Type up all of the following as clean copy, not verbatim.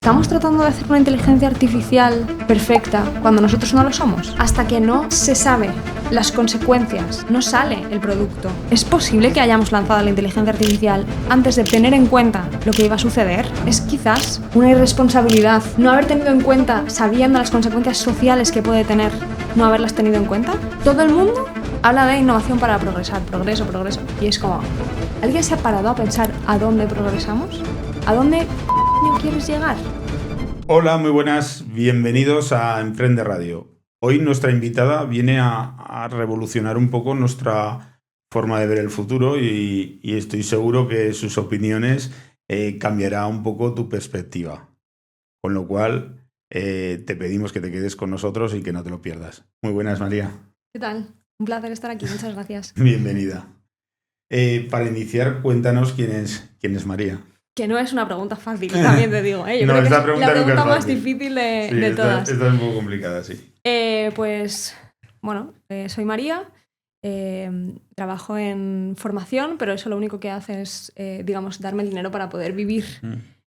¿Estamos tratando de hacer una inteligencia artificial perfecta cuando nosotros no lo somos? Hasta que no se sabe las consecuencias, no sale el producto. ¿Es posible que hayamos lanzado la inteligencia artificial antes de tener en cuenta lo que iba a suceder? Es quizás una irresponsabilidad no haber tenido en cuenta, sabiendo las consecuencias sociales que puede tener, no haberlas tenido en cuenta. Todo el mundo habla de innovación para progresar, progreso. Y es como, ¿alguien se ha parado a pensar a dónde progresamos? ¿A dónde quieres llegar? Hola, muy buenas, bienvenidos a Emprende Radio. Hoy nuestra invitada viene a revolucionar un poco nuestra forma de ver el futuro y estoy seguro que sus opiniones cambiará un poco tu perspectiva. Con lo cual, te pedimos que te quedes con nosotros y que no te lo pierdas. Muy buenas, María. ¿Qué tal? Un placer estar aquí, muchas gracias. Bienvenida. Para iniciar, cuéntanos quién es María. Que no es una pregunta fácil, también te digo. Yo No, creo que esta es pregunta la nunca pregunta es más fácil. difícil Sí, de todas. esta es un poco complicada, sí. Soy María, trabajo en formación, pero eso lo único que hace es, darme el dinero para poder vivir.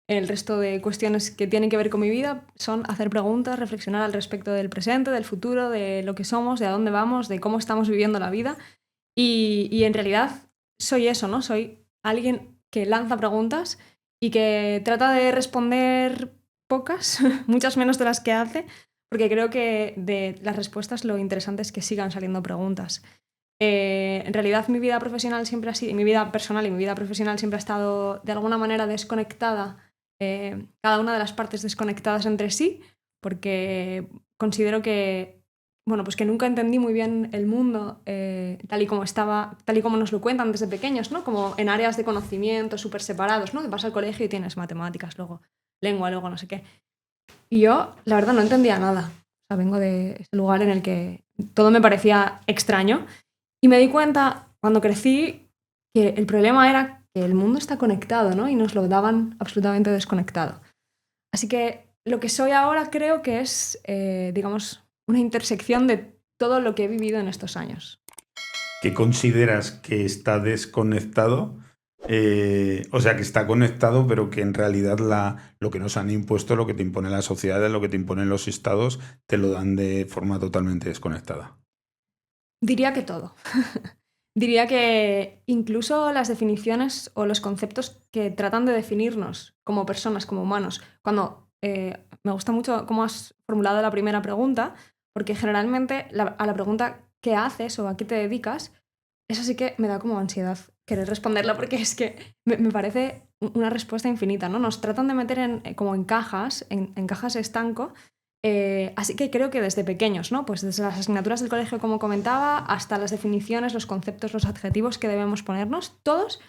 El resto de cuestiones que tienen que ver con mi vida son hacer preguntas, reflexionar al respecto del presente, del futuro, de lo que somos, de a dónde vamos, de cómo estamos viviendo la vida. Y en realidad soy eso, ¿no? Soy alguien que lanza preguntas y que trata de responder pocas, muchas menos de las que hace, porque creo que de las respuestas lo interesante es que sigan saliendo preguntas. En realidad mi vida profesional siempre ha sido, mi vida personal y mi vida profesional siempre ha estado de alguna manera desconectada, cada una de las partes desconectadas entre sí, porque considero que, pues que nunca entendí muy bien el mundo tal y como estaba, tal y como nos lo cuentan desde pequeños, ¿no? Como en áreas de conocimiento súper separados, ¿no? Que vas al colegio y tienes matemáticas, luego lengua, luego no sé qué. Y yo, la verdad, no entendía nada. O sea, vengo de ese lugar en el que todo me parecía extraño. Y me di cuenta, cuando crecí, que el problema era que el mundo está conectado, ¿no? Y nos lo daban absolutamente desconectado. Así que lo que soy ahora creo que es, una intersección de todo lo que he vivido en estos años. ¿Qué consideras que está desconectado? O sea, que está conectado, pero que en realidad lo que nos han impuesto, lo que te impone la sociedad, lo que te imponen los estados, te lo dan de forma totalmente desconectada. Diría que todo. Diría que incluso las definiciones o los conceptos que tratan de definirnos como personas, como humanos, me gusta mucho cómo has formulado la primera pregunta, porque generalmente a la pregunta ¿qué haces o a qué te dedicas? Eso sí que me da como ansiedad querer responderla, porque es que me parece una respuesta infinita, ¿no? Nos tratan de meter como en cajas, en cajas estanco. Así que creo que desde pequeños, ¿no? Pues desde las asignaturas del colegio, como comentaba, hasta las definiciones, los conceptos, los adjetivos que debemos ponernos, todos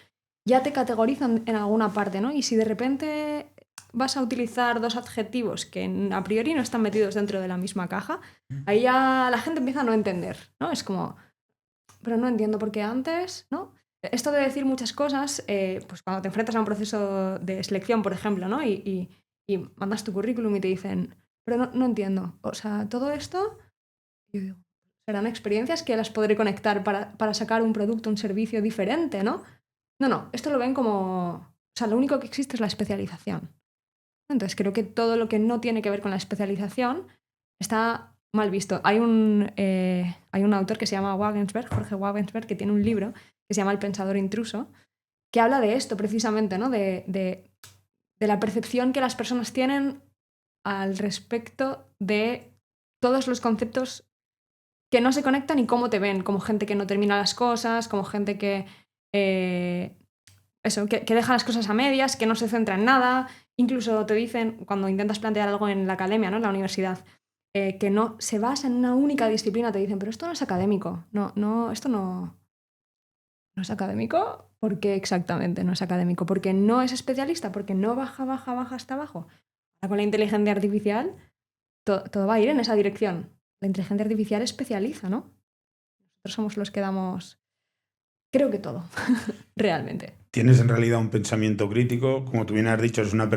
ya te categorizan en alguna parte, ¿no? Y si de repente vas a utilizar dos adjetivos que a priori no están metidos dentro de la misma caja, ahí ya la gente empieza a no entender, ¿no? Es como, pero no entiendo por qué antes, ¿no? Esto de decir muchas cosas, pues cuando te enfrentas a un proceso de selección, por ejemplo, ¿no? Y mandas tu currículum y te dicen, pero no entiendo. O sea, todo esto, yo digo, serán experiencias que las podré conectar para sacar un producto, un servicio diferente, ¿no? No, esto lo ven como... O sea, lo único que existe es la especialización. Entonces creo que todo lo que no tiene que ver con la especialización está mal visto. Hay un autor que se llama Jorge Wagensberg, que tiene un libro que se llama El pensador intruso, que habla de esto precisamente, ¿no? De la percepción que las personas tienen al respecto de todos los conceptos que no se conectan y cómo te ven, como gente que no termina las cosas, como gente que deja las cosas a medias, que no se centra en nada. Incluso te dicen, cuando intentas plantear algo en la academia, ¿no? En la universidad, que no se basa en una única disciplina, te dicen, pero esto no es académico. Esto no es académico. ¿Por qué exactamente no es académico? Porque no es especialista, porque no baja hasta abajo. Ahora con la inteligencia artificial todo va a ir en esa dirección. La inteligencia artificial especializa, ¿no? Nosotros somos los que damos, creo que todo, realmente. Tienes en realidad un pensamiento crítico, como tú bien has dicho, es una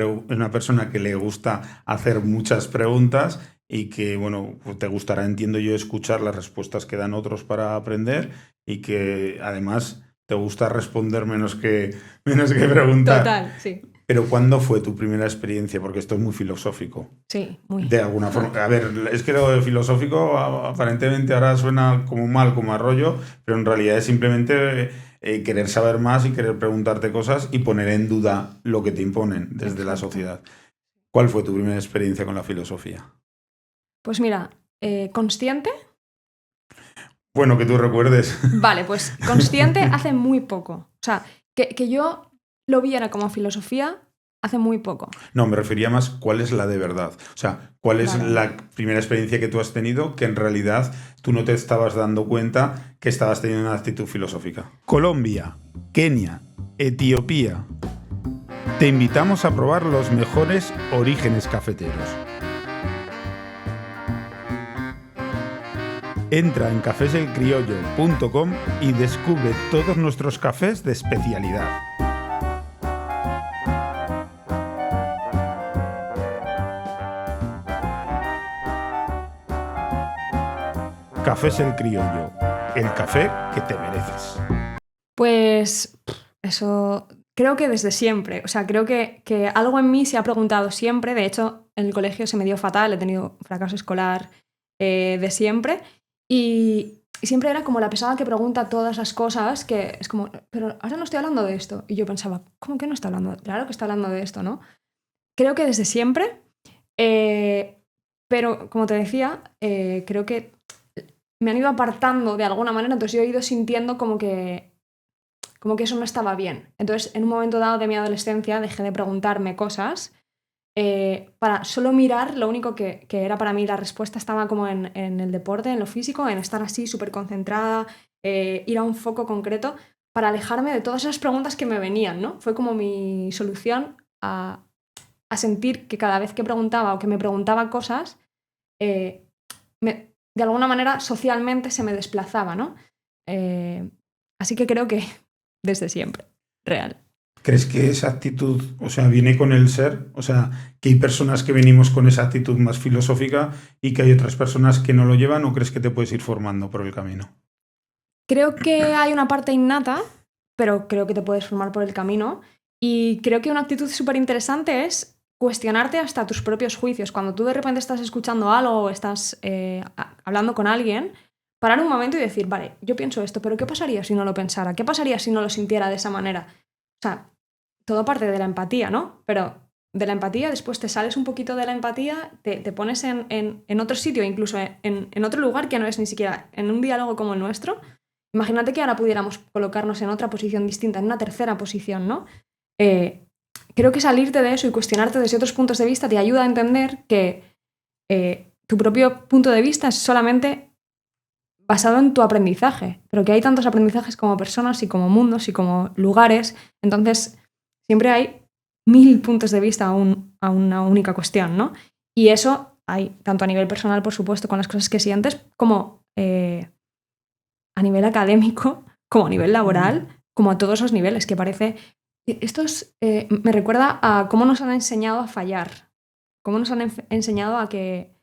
persona que le gusta hacer muchas preguntas y que, bueno, pues te gustará, entiendo yo, escuchar las respuestas que dan otros para aprender y que además te gusta responder menos que preguntar. Total, sí. Pero ¿cuándo fue tu primera experiencia? Porque esto es muy filosófico. Sí, muy. De alguna forma. A ver, es que lo de filosófico aparentemente ahora suena como mal, como a rollo, pero en realidad es simplemente querer saber más y querer preguntarte cosas y poner en duda lo que te imponen desde la Exacto. sociedad. ¿Cuál fue tu primera experiencia con la filosofía? Pues mira, consciente. Bueno, que tú recuerdes. Vale, pues consciente hace muy poco. O sea, que yo lo viera como filosofía hace muy poco. No, me refería más cuál es la de verdad. O sea, cuál es Vale, vale. la primera experiencia que tú has tenido que en realidad tú no te estabas dando cuenta que estabas teniendo una actitud filosófica. Colombia, Kenia, Etiopía. Te invitamos a probar los mejores orígenes cafeteros. Entra en cafeselcriollo.com y descubre todos nuestros cafés de especialidad. Cafés El Criollo, el café que te mereces. Pues eso creo que desde siempre. O sea, creo que algo en mí se ha preguntado siempre. De hecho, en el colegio se me dio fatal, he tenido fracaso escolar de siempre. Y siempre era como la pesada que pregunta todas las cosas, que es como, pero ahora no estoy hablando de esto. Y yo pensaba, ¿cómo que no está hablando? Claro que está hablando de esto, ¿no? Creo que desde siempre, pero como te decía, creo que me han ido apartando de alguna manera, entonces yo he ido sintiendo como que eso no estaba bien. Entonces, en un momento dado de mi adolescencia, dejé de preguntarme cosas para solo mirar, lo único que era para mí la respuesta estaba como en el deporte, en lo físico, en estar así súper concentrada, ir a un foco concreto para alejarme de todas esas preguntas que me venían, ¿no? Fue como mi solución a sentir que cada vez que preguntaba o que me preguntaba cosas, de alguna manera socialmente se me desplazaba, ¿no? Así que creo que desde siempre, real. ¿Crees que esa actitud, o sea, viene con el ser? O sea, que hay personas que venimos con esa actitud más filosófica y que hay otras personas que no lo llevan, ¿o crees que te puedes ir formando por el camino? Creo que hay una parte innata, pero creo que te puedes formar por el camino. Y creo que una actitud súper interesante es cuestionarte hasta tus propios juicios. Cuando tú de repente estás escuchando algo o estás hablando con alguien, parar un momento y decir, vale, yo pienso esto, pero ¿qué pasaría si no lo pensara? ¿Qué pasaría si no lo sintiera de esa manera? O sea, todo parte de la empatía, ¿no? Pero de la empatía después te sales un poquito de la empatía, te pones en otro sitio, incluso en otro lugar que no es ni siquiera en un diálogo como el nuestro. Imagínate que ahora pudiéramos colocarnos en otra posición distinta, en una tercera posición, ¿no? Creo que salirte de eso y cuestionarte desde otros puntos de vista te ayuda a entender que tu propio punto de vista es solamente basado en tu aprendizaje, pero que hay tantos aprendizajes como personas y como mundos y como lugares, entonces siempre hay 1000 puntos de vista a una única cuestión, ¿no? Y eso hay tanto a nivel personal, por supuesto, con las cosas que sientes, como a nivel académico, como a nivel laboral, como a todos los niveles, que parece... me recuerda a cómo nos han enseñado a fallar, cómo nos han enseñado a que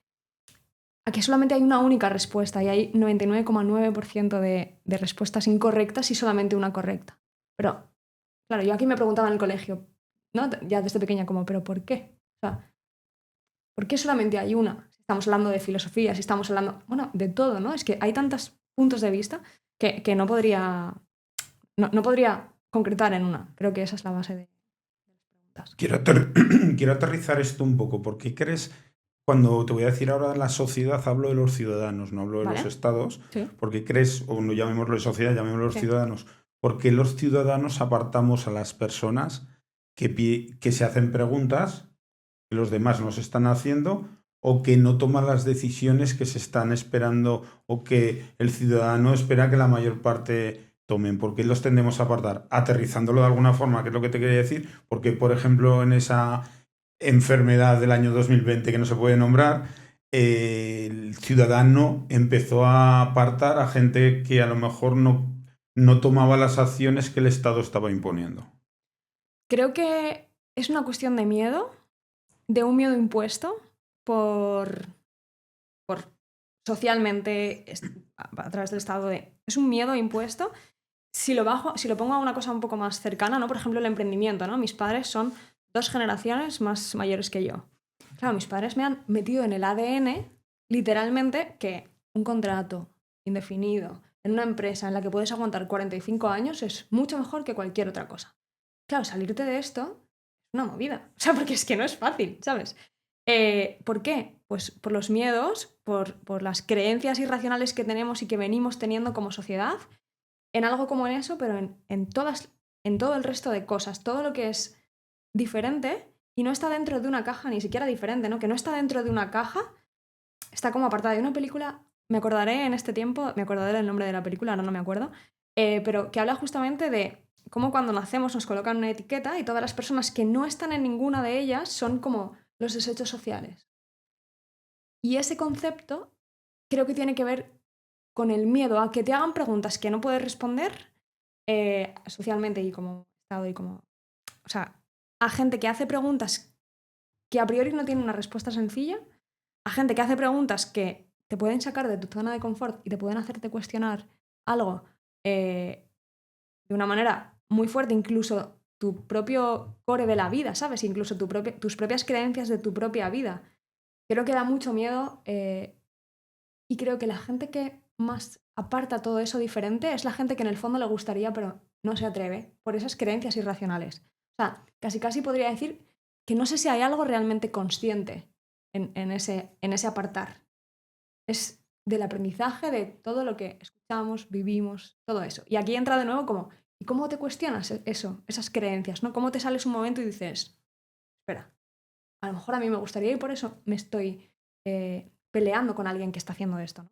solamente hay una única respuesta y hay 99,9% de respuestas incorrectas y solamente una correcta. Pero, claro, yo aquí me preguntaba en el colegio, ¿no? Ya desde pequeña, como, ¿pero por qué? O sea, ¿por qué solamente hay una? Si estamos hablando de filosofía, si estamos hablando, bueno, de todo, ¿no? Es que hay tantos puntos de vista que no podría, no podría concretar en una. Creo que esa es la base de las preguntas. Quiero aterrizar esto un poco, porque crees, cuando te voy a decir ahora la sociedad, hablo de los ciudadanos, no hablo de los ¿Vale? estados, Sí. porque crees, o no llamémoslo sociedad, llamémoslo los Sí. ciudadanos, porque los ciudadanos apartamos a las personas que se hacen preguntas que los demás nos están haciendo o que no toman las decisiones que se están esperando o que el ciudadano espera que la mayor parte tomen. ¿Por qué los tendemos a apartar? Aterrizándolo de alguna forma, que es lo que te quería decir, porque por ejemplo en esa enfermedad del año 2020 que no se puede nombrar, el ciudadano empezó a apartar a gente que a lo mejor no tomaba las acciones que el Estado estaba imponiendo. Creo que es una cuestión de miedo, de un miedo impuesto por socialmente a través del Estado. Es un miedo impuesto. Si lo pongo a una cosa un poco más cercana, ¿no? Por ejemplo, el emprendimiento, ¿no? Mis padres son 2 generaciones más mayores que yo. Claro, mis padres me han metido en el ADN, literalmente, que un contrato indefinido en una empresa en la que puedes aguantar 45 años es mucho mejor que cualquier otra cosa. Claro, salirte de esto es una movida. O sea, porque es que no es fácil, ¿sabes? ¿Por qué? Pues por los miedos, por las creencias irracionales que tenemos y que venimos teniendo como sociedad, en algo como en eso, pero en todo el resto de cosas. Todo lo que es diferente y no está dentro de una caja, ni siquiera diferente, ¿no? Que no está dentro de una caja, está como apartada de una película. Me acordaré en este tiempo, me acordaré del nombre de la película, ahora no me acuerdo, pero que habla justamente de cómo cuando nacemos nos colocan una etiqueta y todas las personas que no están en ninguna de ellas son como los desechos sociales. Y ese concepto creo que tiene que ver con el miedo a que te hagan preguntas que no puedes responder socialmente y como Estado y como... O sea, a gente que hace preguntas que a priori no tienen una respuesta sencilla, a gente que hace preguntas que te pueden sacar de tu zona de confort y te pueden hacerte cuestionar algo de una manera muy fuerte, incluso tu propio core de la vida, ¿sabes? Incluso tus propias creencias de tu propia vida. Creo que da mucho miedo y creo que la gente que más aparta todo eso diferente es la gente que en el fondo le gustaría, pero no se atreve por esas creencias irracionales. O sea, casi podría decir que no sé si hay algo realmente consciente en ese apartar. Es del aprendizaje de todo lo que escuchamos, vivimos, todo eso. Y aquí entra de nuevo como, ¿y cómo te cuestionas eso, esas creencias, ¿no? ¿Cómo te sales un momento y dices, espera, a lo mejor a mí me gustaría y por eso me estoy peleando con alguien que está haciendo esto, ¿no?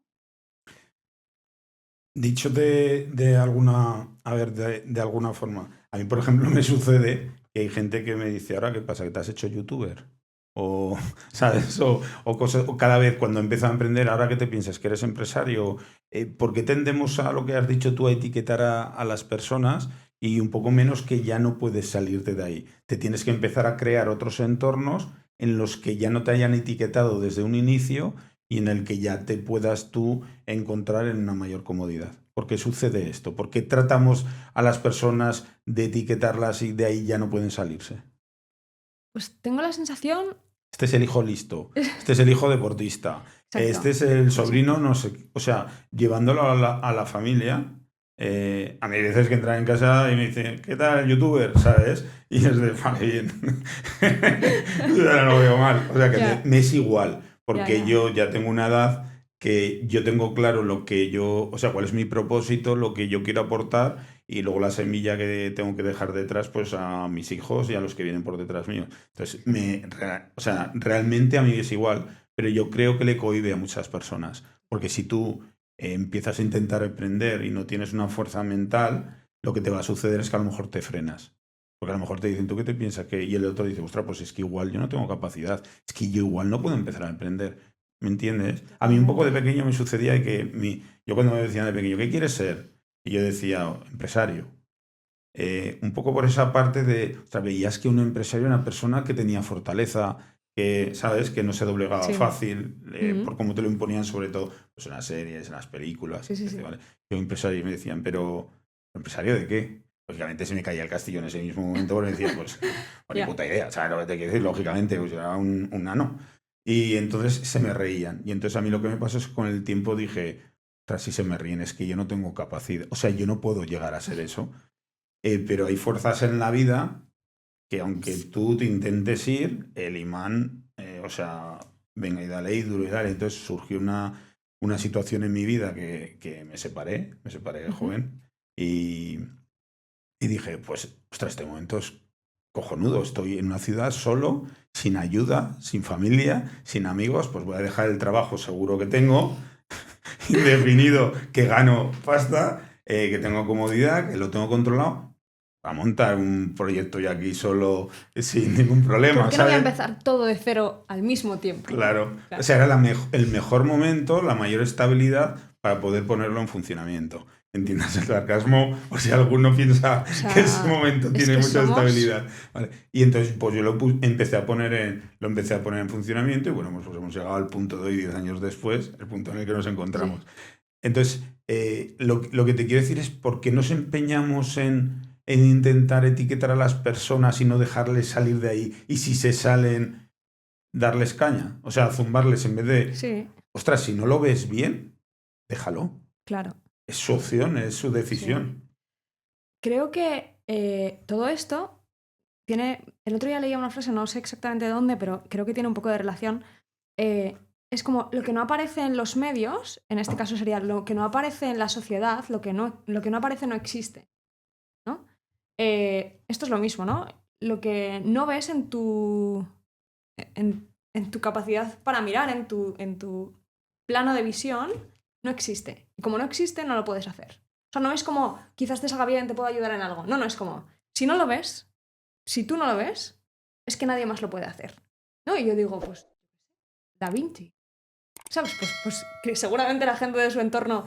Dicho de alguna, a ver, de alguna forma, a mí, por ejemplo, me sucede que hay gente que me dice, ahora, ¿qué pasa? ¿Que te has hecho youtuber? O, ¿sabes? O cosas, o cada vez cuando empiezo a emprender, ahora que te piensas que eres empresario, ¿por qué tendemos a lo que has dicho tú a etiquetar a las personas y un poco menos que ya no puedes salirte de ahí? Te tienes que empezar a crear otros entornos en los que ya no te hayan etiquetado desde un inicio y en el que ya te puedas tú encontrar en una mayor comodidad. ¿Por qué sucede esto? ¿Por qué tratamos a las personas de etiquetarlas y de ahí ya no pueden salirse? Pues tengo la sensación... Este es el hijo listo, este es el hijo deportista, Exacto. este es el Sí. sobrino, no sé, o sea, llevándolo a la familia. A mí hay veces que entran en casa y me dicen, ¿qué tal, youtuber? ¿Sabes? Y es de, vale, bien. Ya no lo veo mal. O sea, que Ya. me es igual, porque Ya. yo ya tengo una edad que yo tengo claro lo que yo, o sea, cuál es mi propósito, lo que yo quiero aportar y luego la semilla que tengo que dejar detrás, pues a mis hijos y a los que vienen por detrás mío. Entonces, o sea, realmente a mí es igual, pero yo creo que le cohíbe a muchas personas, porque si tú empiezas a intentar emprender y no tienes una fuerza mental, lo que te va a suceder es que a lo mejor te frenas. Porque a lo mejor te dicen, ¿tú qué te piensas? Que... Y el otro dice, ostras, pues es que igual yo no tengo capacidad, es que yo igual no puedo empezar a emprender. ¿Me entiendes? A mí un poco de pequeño me sucedía que yo cuando me decían de pequeño, ¿qué quieres ser? Y yo decía, empresario. Un poco por esa parte de, o sea, veías que un empresario era una persona que tenía fortaleza, que, ¿sabes? Que no se doblegaba Sí. fácil, por Ujú. cómo te lo imponían, sobre todo pues en las series, en las películas. Sí. Dice, vale, yo empresario, y me decían, ¿pero empresario de qué? Lógicamente se me caía el castillo en ese mismo momento porque me decían, pues, ni Ya. puta idea, ¿sabes lo que te quiero decir? Lógicamente, pues era un nano. Y entonces se me reían. Y entonces a mí lo que me pasó es que con el tiempo dije, tras si se me ríen, es que yo no tengo capacidad, o sea, yo no puedo llegar a ser eso. Pero hay fuerzas en la vida que aunque tú te intentes ir, el imán, o sea, venga y dale y duro y dale. Entonces surgió una situación en mi vida que me separé de Ujú. joven y dije, pues, ostras, este momento es cojonudo. Estoy en una ciudad solo, sin ayuda, sin familia, sin amigos, pues voy a dejar el trabajo seguro que tengo, indefinido, que gano pasta, que tengo comodidad, que lo tengo controlado, a montar un proyecto yo aquí solo sin ningún ¿Por problema, qué no voy a ¿sabes? empezar todo de cero al mismo tiempo, no? Claro. O Claro. sea, era el mejor momento, la mayor estabilidad para poder ponerlo en funcionamiento. Entiendas el sarcasmo, o si alguno piensa O que ese sea, momento es tiene que mucha somos... estabilidad. ¿Vale? Y entonces, pues yo lo empecé a poner en funcionamiento y bueno, pues hemos llegado al punto de hoy, 10 años después, el punto en el que nos encontramos. Sí. Entonces, lo que te quiero decir es por qué nos empeñamos en intentar etiquetar a las personas y no dejarles salir de ahí. Y si se salen, darles caña. O sea, zumbarles en vez de... Sí, Ostras, si no lo ves bien, déjalo. claro. Es su opción, es su decisión. Creo que todo esto tiene... El otro día leía una frase, no sé exactamente de dónde, pero creo que tiene un poco de relación. Es como lo que no aparece en los medios, en este caso sería lo que no aparece en la sociedad, lo que no aparece no existe, ¿no? Esto es lo mismo, ¿no? Lo que no ves en tu capacidad para mirar, en tu plano de visión, no existe. Y como no existe, no lo puedes hacer. O sea, no es como, quizás te salga bien, te puedo ayudar en algo. No, no, es como, si no lo ves, si tú no lo ves, es que nadie más lo puede hacer. ¿No? Y yo digo, pues, Da Vinci. ¿Sabes? Pues que seguramente la gente de su entorno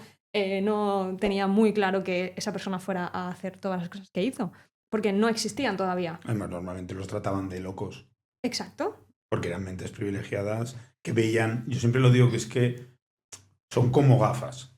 no tenía muy claro que esa persona fuera a hacer todas las cosas que hizo, porque no existían todavía. Además, normalmente los trataban de locos, Exacto. porque eran mentes privilegiadas que veían, yo siempre lo digo, que es que son como gafas.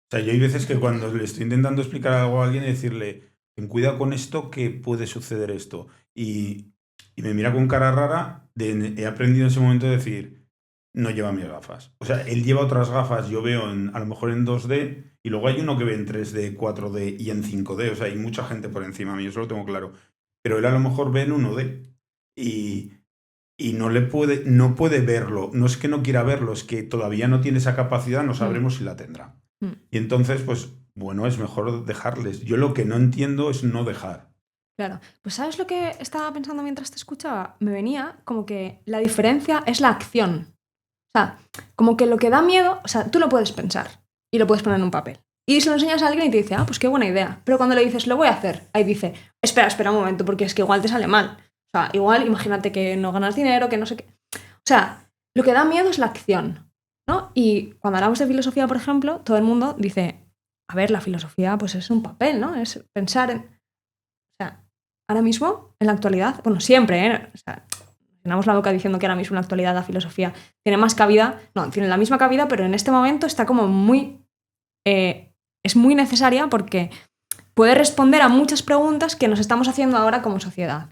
O sea, yo hay veces que cuando le estoy intentando explicar algo a alguien y decirle, ten cuidado con esto, que puede suceder esto. Y me mira con cara rara, he aprendido en ese momento a decir, no lleva mis gafas. O sea, él lleva otras gafas, yo veo a lo mejor en 2D, y luego hay uno que ve en 3D, 4D y en 5D. O sea, hay mucha gente por encima mío, eso lo tengo claro. Pero él a lo mejor ve en 1D. Y no puede verlo. No es que no quiera verlo, es que todavía no tiene esa capacidad, no sabremos si la tendrá. Y entonces, pues, bueno, es mejor dejarles. Yo lo que no entiendo es no dejar. Claro. Pues ¿sabes lo que estaba pensando mientras te escuchaba? Me venía como que la diferencia es la acción. O sea, como que lo que da miedo, o sea, tú lo puedes pensar y lo puedes poner en un papel. Y se lo enseñas a alguien y te dice, ah, pues qué buena idea. Pero cuando le dices, lo voy a hacer, ahí dice, espera un momento, porque es que igual te sale mal. O sea, igual imagínate que no ganas dinero, que no sé qué. O sea, lo que da miedo es la acción, ¿no? Y cuando hablamos de filosofía, por ejemplo, todo el mundo dice, a ver, la filosofía pues es un papel, ¿no? Es pensar en... O sea, ahora mismo, en la actualidad, bueno, siempre, ¿eh? O sea, llenamos la boca diciendo que ahora mismo en la actualidad la filosofía tiene más cabida, no, tiene la misma cabida, pero en este momento está como muy... es muy necesaria porque puede responder a muchas preguntas que nos estamos haciendo ahora como sociedad.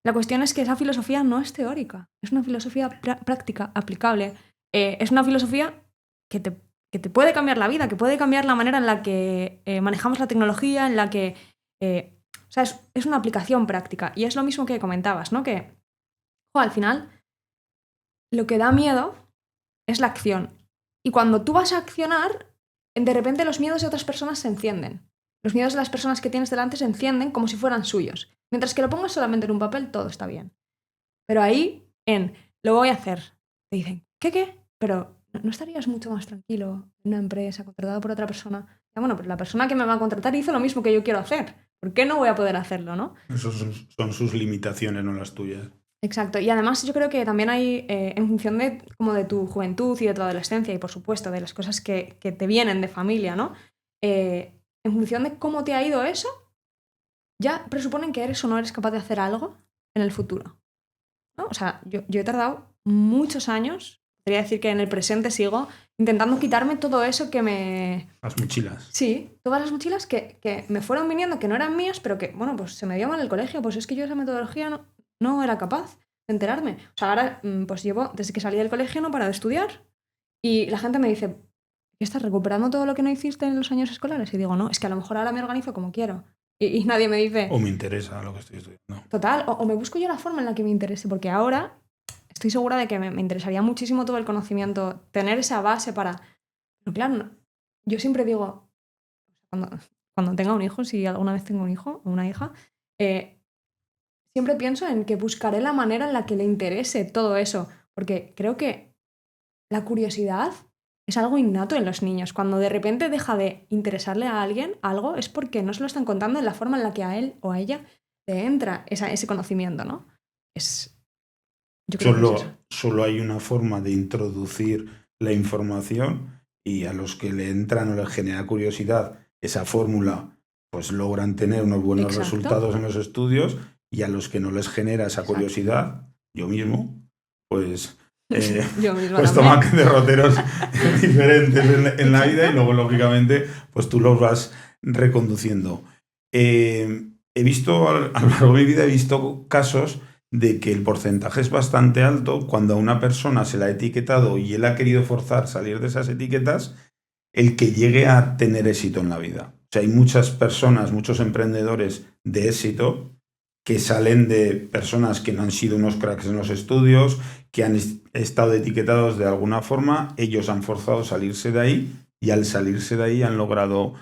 La cuestión es que esa filosofía no es teórica, es una filosofía práctica, aplicable. Es una filosofía que te puede cambiar la vida, que puede cambiar la manera en la que manejamos la tecnología, en la que... o sea, es una aplicación práctica. Y es lo mismo que comentabas, ¿no? Que al final lo que da miedo es la acción. Y cuando tú vas a accionar, de repente los miedos de otras personas se encienden. Los miedos de las personas que tienes delante se encienden como si fueran suyos. Mientras que lo pongas solamente en un papel, todo está bien. Pero ahí, lo voy a hacer, te dicen, ¿qué? Pero ¿no estarías mucho más tranquilo en una empresa contratada por otra persona? Ya, bueno, pero la persona que me va a contratar hizo lo mismo que yo quiero hacer. ¿Por qué no voy a poder hacerlo, no? Esas son sus limitaciones, no las tuyas. Exacto. Y además yo creo que también hay, en función de, como de tu juventud y de tu adolescencia y por supuesto de las cosas que te vienen de familia, ¿no? En función de cómo te ha ido eso, ya presuponen que eres o no eres capaz de hacer algo en el futuro, ¿no? O sea, yo he tardado muchos años, podría decir que en el presente sigo intentando quitarme todo eso que me... Las mochilas. Sí, todas las mochilas que me fueron viniendo, que no eran mías, pero que, bueno, pues se me dio mal el colegio, pues es que yo esa metodología no era capaz de enterarme. O sea, ahora pues llevo, desde que salí del colegio, no paro de estudiar y la gente me dice, ¿qué estás recuperando todo lo que no hiciste en los años escolares? Y digo, no, es que a lo mejor ahora me organizo como quiero. Y nadie me dice... O me interesa lo que estoy estudiando. Total, o me busco yo la forma en la que me interese, porque ahora estoy segura de que me interesaría muchísimo todo el conocimiento, tener esa base para... Pero claro, yo siempre digo, cuando tenga un hijo, si alguna vez tengo un hijo o una hija, siempre pienso en que buscaré la manera en la que le interese todo eso, porque creo que la curiosidad es algo innato en los niños. Cuando de repente deja de interesarle a alguien algo, es porque no se lo están contando en la forma en la que a él o a ella le entra ese conocimiento, ¿no? Yo creo que es eso. Solo hay una forma de introducir la información y a los que le entran o les genera curiosidad esa fórmula, pues logran tener unos buenos resultados en los estudios, y a los que no les genera esa curiosidad, yo mismo, pues... pues toman derroteros diferentes en la vida, y luego, lógicamente, pues tú los vas reconduciendo. he visto, a lo largo de mi vida, he visto casos de que el porcentaje es bastante alto cuando a una persona se la ha etiquetado y él ha querido forzar salir de esas etiquetas, el que llegue a tener éxito en la vida. O sea, hay muchas personas, muchos emprendedores de éxito que salen de personas que no han sido unos cracks en los estudios, que han estado etiquetados de alguna forma, ellos han forzado salirse de ahí y al salirse de ahí han logrado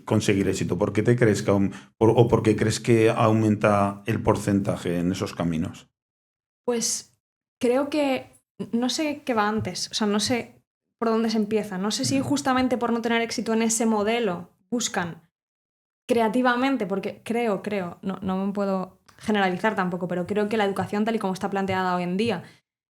conseguir éxito. ¿Por qué te crees que o por qué crees que aumenta el porcentaje en esos caminos? Pues creo que no sé qué va antes, o sea, no sé por dónde se empieza. No sé si justamente por no tener éxito en ese modelo buscan creativamente, porque creo, no me puedo generalizar tampoco, pero creo que la educación tal y como está planteada hoy en día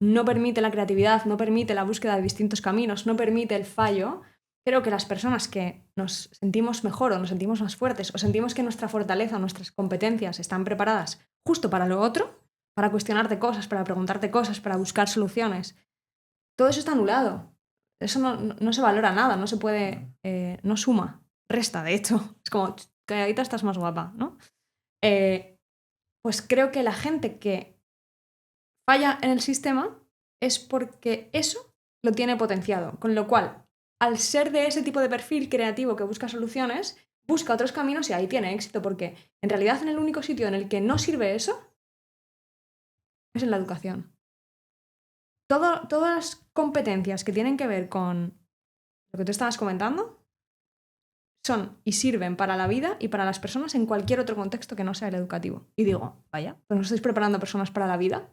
no permite la creatividad, no permite la búsqueda de distintos caminos, no permite el fallo. Creo que las personas que nos sentimos mejor o nos sentimos más fuertes o sentimos que nuestra fortaleza, nuestras competencias están preparadas justo para lo otro, para cuestionarte cosas, para preguntarte cosas, para buscar soluciones, todo eso está anulado. Eso no se valora nada, no se puede, no suma, resta, de hecho. Es como, calladita estás más guapa, ¿no? Pues creo que la gente que falla en el sistema es porque eso lo tiene potenciado. Con lo cual, al ser de ese tipo de perfil creativo que busca soluciones, busca otros caminos y ahí tiene éxito, porque en realidad en el único sitio en el que no sirve eso es en la educación. Todas las competencias que tienen que ver con lo que tú estabas comentando son y sirven para la vida y para las personas en cualquier otro contexto que no sea el educativo. Y digo, vaya, pues no estáis preparando a personas para la vida.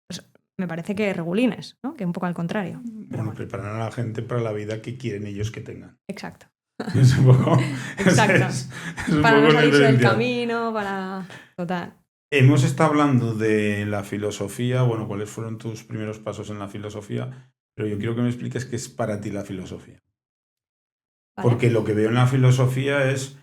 Pues me parece que regulines, ¿no? Que un poco al contrario. Bueno, preparar a la gente para la vida que quieren ellos que tengan. Exacto. Es un poco. Exacto. Es un Para poco no salirse del diferencial. camino, para. Total. Hemos estado hablando de la filosofía, bueno, cuáles fueron tus primeros pasos en la filosofía, pero yo quiero que me expliques qué es para ti la filosofía. ¿Vale? Porque lo que veo en la filosofía es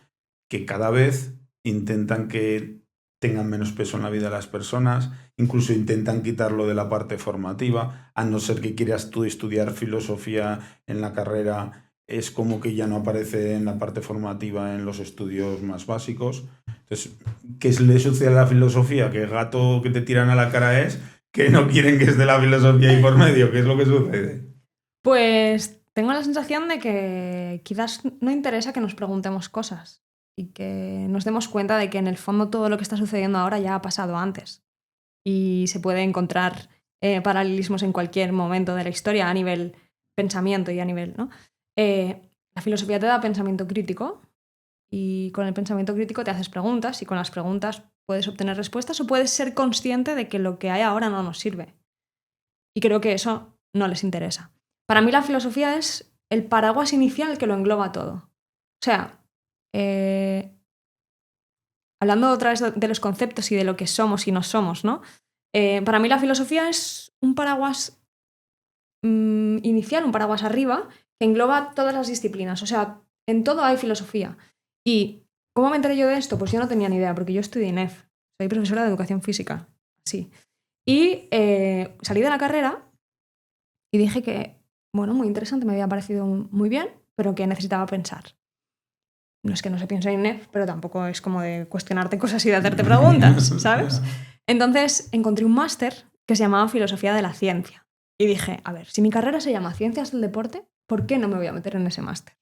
que cada vez intentan que tengan menos peso en la vida de las personas, incluso intentan quitarlo de la parte formativa, a no ser que quieras tú estudiar filosofía en la carrera, es como que ya no aparece en la parte formativa en los estudios más básicos. Entonces, ¿qué le sucede a la filosofía? Que el gato que te tiran a la cara es que no quieren que esté la filosofía ahí por medio. ¿Qué es lo que sucede? Pues tengo la sensación de que quizás no interesa que nos preguntemos cosas y que nos demos cuenta de que en el fondo todo lo que está sucediendo ahora ya ha pasado antes y se puede encontrar paralelismos en cualquier momento de la historia a nivel pensamiento y a nivel, ¿no? La filosofía te da pensamiento crítico y con el pensamiento crítico te haces preguntas y con las preguntas puedes obtener respuestas o puedes ser consciente de que lo que hay ahora no nos sirve. Y creo que eso no les interesa. Para mí la filosofía es el paraguas inicial que lo engloba todo. O sea, hablando otra vez de los conceptos y de lo que somos y no somos, ¿no? Para mí la filosofía es un paraguas inicial, un paraguas arriba, que engloba todas las disciplinas. O sea, en todo hay filosofía. ¿Y cómo me enteré yo de esto? Pues yo no tenía ni idea, porque yo estudié INEF, soy profesora de educación física, sí. Y salí de la carrera y dije que, bueno, muy interesante, me había parecido muy bien, pero que necesitaba pensar. No es que no se piense en INEF, pero tampoco es como de cuestionarte cosas y de hacerte preguntas, ¿sabes? Entonces encontré un máster que se llamaba Filosofía de la Ciencia. Y dije, a ver, si mi carrera se llama Ciencias del Deporte, ¿por qué no me voy a meter en ese máster?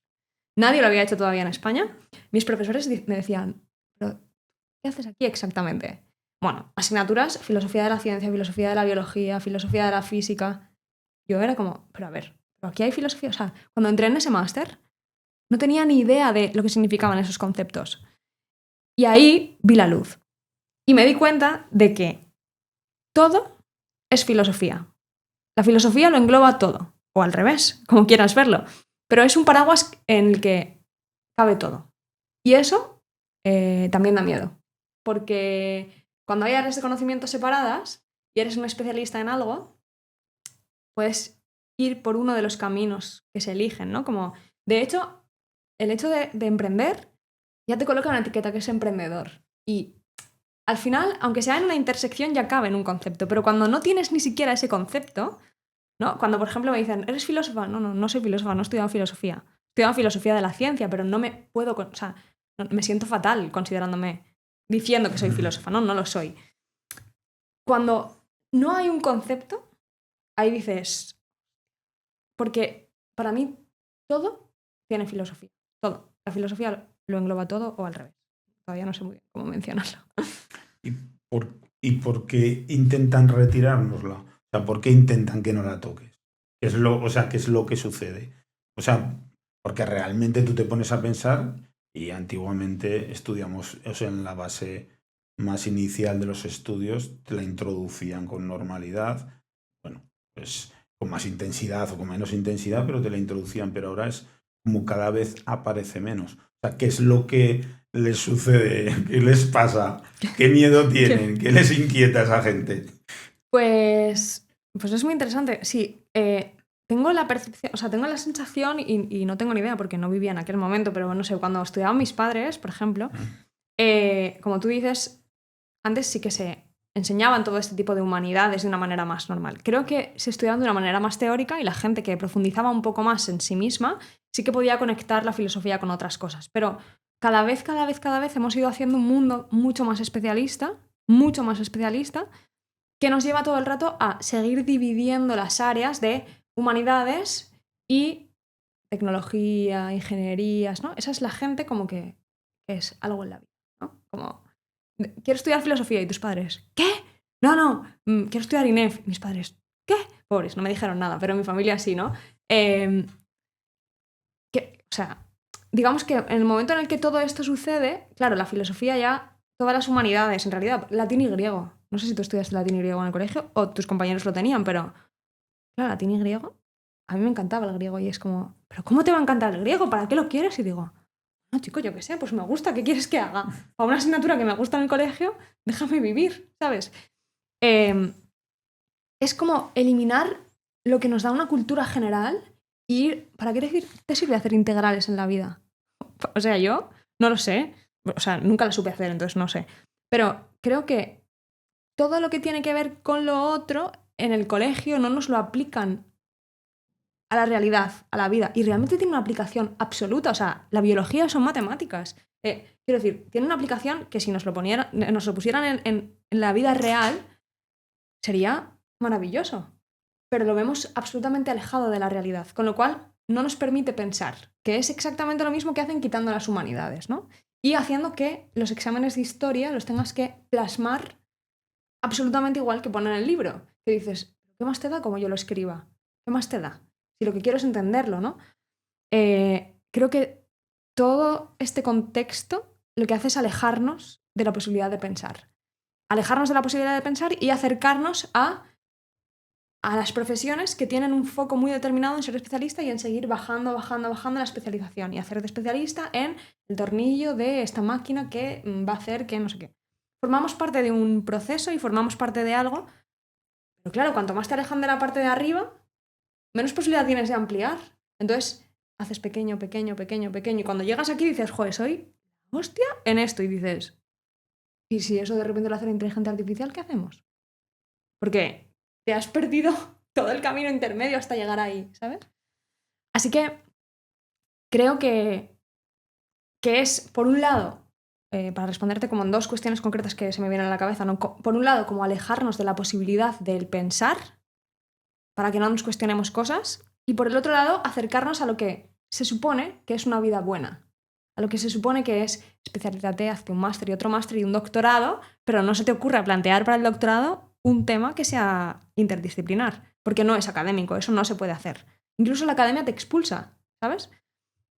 Nadie lo había hecho todavía en España. Mis profesores me decían, ¿pero qué haces aquí exactamente? Bueno, asignaturas, filosofía de la ciencia, filosofía de la biología, filosofía de la física. Yo era como, pero a ver, ¿pero aquí hay filosofía? O sea, cuando entré en ese máster, no tenía ni idea de lo que significaban esos conceptos. Y ahí vi la luz. Y me di cuenta de que todo es filosofía. La filosofía lo engloba todo. O al revés, como quieras verlo. Pero es un paraguas en el que cabe todo. Y eso también da miedo. Porque cuando hay áreas de conocimiento separadas y eres un especialista en algo, puedes ir por uno de los caminos que se eligen, ¿no? Como, de hecho, el hecho de emprender ya te coloca una etiqueta que es emprendedor. Y al final, aunque sea en una intersección, ya cabe en un concepto. Pero cuando no tienes ni siquiera ese concepto, ¿no? Cuando, por ejemplo, me dicen, ¿eres filósofa? No soy filósofa, no he estudiado filosofía. He estudiado filosofía de la ciencia, pero no me puedo... O sea, me siento fatal considerándome diciendo que soy filósofa, ¿no? No lo soy. Cuando no hay un concepto, ahí dices... Porque para mí todo tiene filosofía. Todo. La filosofía lo engloba todo o al revés. Todavía no sé muy bien cómo mencionarlo. ¿Y por qué intentan retirárnosla? O sea, ¿por qué intentan que no la toques? ¿Qué es lo que sucede? O sea, porque realmente tú te pones a pensar y antiguamente estudiamos, o sea, en la base más inicial de los estudios te la introducían con normalidad, bueno, pues con más intensidad o con menos intensidad, pero te la introducían, pero ahora es como cada vez aparece menos. O sea, ¿qué es lo que les sucede? ¿Qué les pasa? ¿Qué miedo tienen? ¿Qué les inquieta a esa gente? Pues es muy interesante. Sí, tengo la percepción, o sea, tengo la sensación y no tengo ni idea porque no vivía en aquel momento, pero no sé, cuando estudiaban mis padres, por ejemplo, como tú dices, antes sí que se enseñaban todo este tipo de humanidades de una manera más normal. Creo que se estudiaban de una manera más teórica y la gente que profundizaba un poco más en sí misma sí que podía conectar la filosofía con otras cosas. Pero cada vez hemos ido haciendo un mundo mucho más especialista, que nos lleva todo el rato a seguir dividiendo las áreas de humanidades y tecnología, ingenierías, ¿no? Esa es la gente como que es algo en la vida, ¿no? Como, quiero estudiar filosofía y tus padres, ¿qué? No, quiero estudiar INEF. Mis padres, ¿qué? Pobres, no me dijeron nada, pero mi familia sí, ¿no? O sea, digamos que en el momento en el que todo esto sucede, claro, la filosofía ya, todas las humanidades, en realidad, latín y griego. No sé si tú estudiaste latín y griego en el colegio o tus compañeros lo tenían, pero claro, latín y griego, a mí me encantaba el griego y es como, ¿pero cómo te va a encantar el griego? ¿Para qué lo quieres? Y digo, no, chico, yo qué sé, pues me gusta, ¿qué quieres que haga? A una asignatura que me gusta en el colegio, déjame vivir, ¿sabes? Es como eliminar lo que nos da una cultura general y ¿para qué te sirve hacer integrales en la vida? O sea, yo no lo sé, o sea, nunca lo supe hacer, entonces no sé. Pero creo que todo lo que tiene que ver con lo otro en el colegio no nos lo aplican a la realidad, a la vida, y realmente tiene una aplicación absoluta. O sea, la biología son matemáticas. Quiero decir, tiene una aplicación que si nos lo pusieran en la vida real, sería maravilloso. Pero lo vemos absolutamente alejado de la realidad, con lo cual no nos permite pensar, que es exactamente lo mismo que hacen quitando las humanidades, ¿no? Y haciendo que los exámenes de historia los tengas que plasmar absolutamente igual que poner en el libro. Que dices, ¿qué más te da como yo lo escriba? ¿Qué más te da? Si lo que quiero es entenderlo, ¿no? Creo que todo este contexto lo que hace es alejarnos de la posibilidad de pensar. Alejarnos de la posibilidad de pensar y acercarnos a las profesiones que tienen un foco muy determinado en ser especialista y en seguir bajando la especialización y hacer de especialista en el tornillo de esta máquina que va a hacer que no sé qué. Formamos parte de un proceso y formamos parte de algo, pero claro, cuanto más te alejan de la parte de arriba, menos posibilidad tienes de ampliar. Entonces, haces pequeño, y cuando llegas aquí dices, joder, soy hostia en esto, y dices, ¿y si eso de repente lo hace la inteligencia artificial, qué hacemos? Porque te has perdido todo el camino intermedio hasta llegar ahí, ¿sabes? Así que creo que es, por un lado, para responderte como en dos cuestiones concretas que se me vienen a la cabeza, ¿no? Por un lado, como alejarnos de la posibilidad del pensar para que no nos cuestionemos cosas, y por el otro lado, acercarnos a lo que se supone que es una vida buena, a lo que se supone que es especialízate, hazte un máster y otro máster y un doctorado, pero no se te ocurra plantear para el doctorado un tema que sea interdisciplinar, porque no es académico, eso no se puede hacer. Incluso la academia te expulsa, ¿sabes?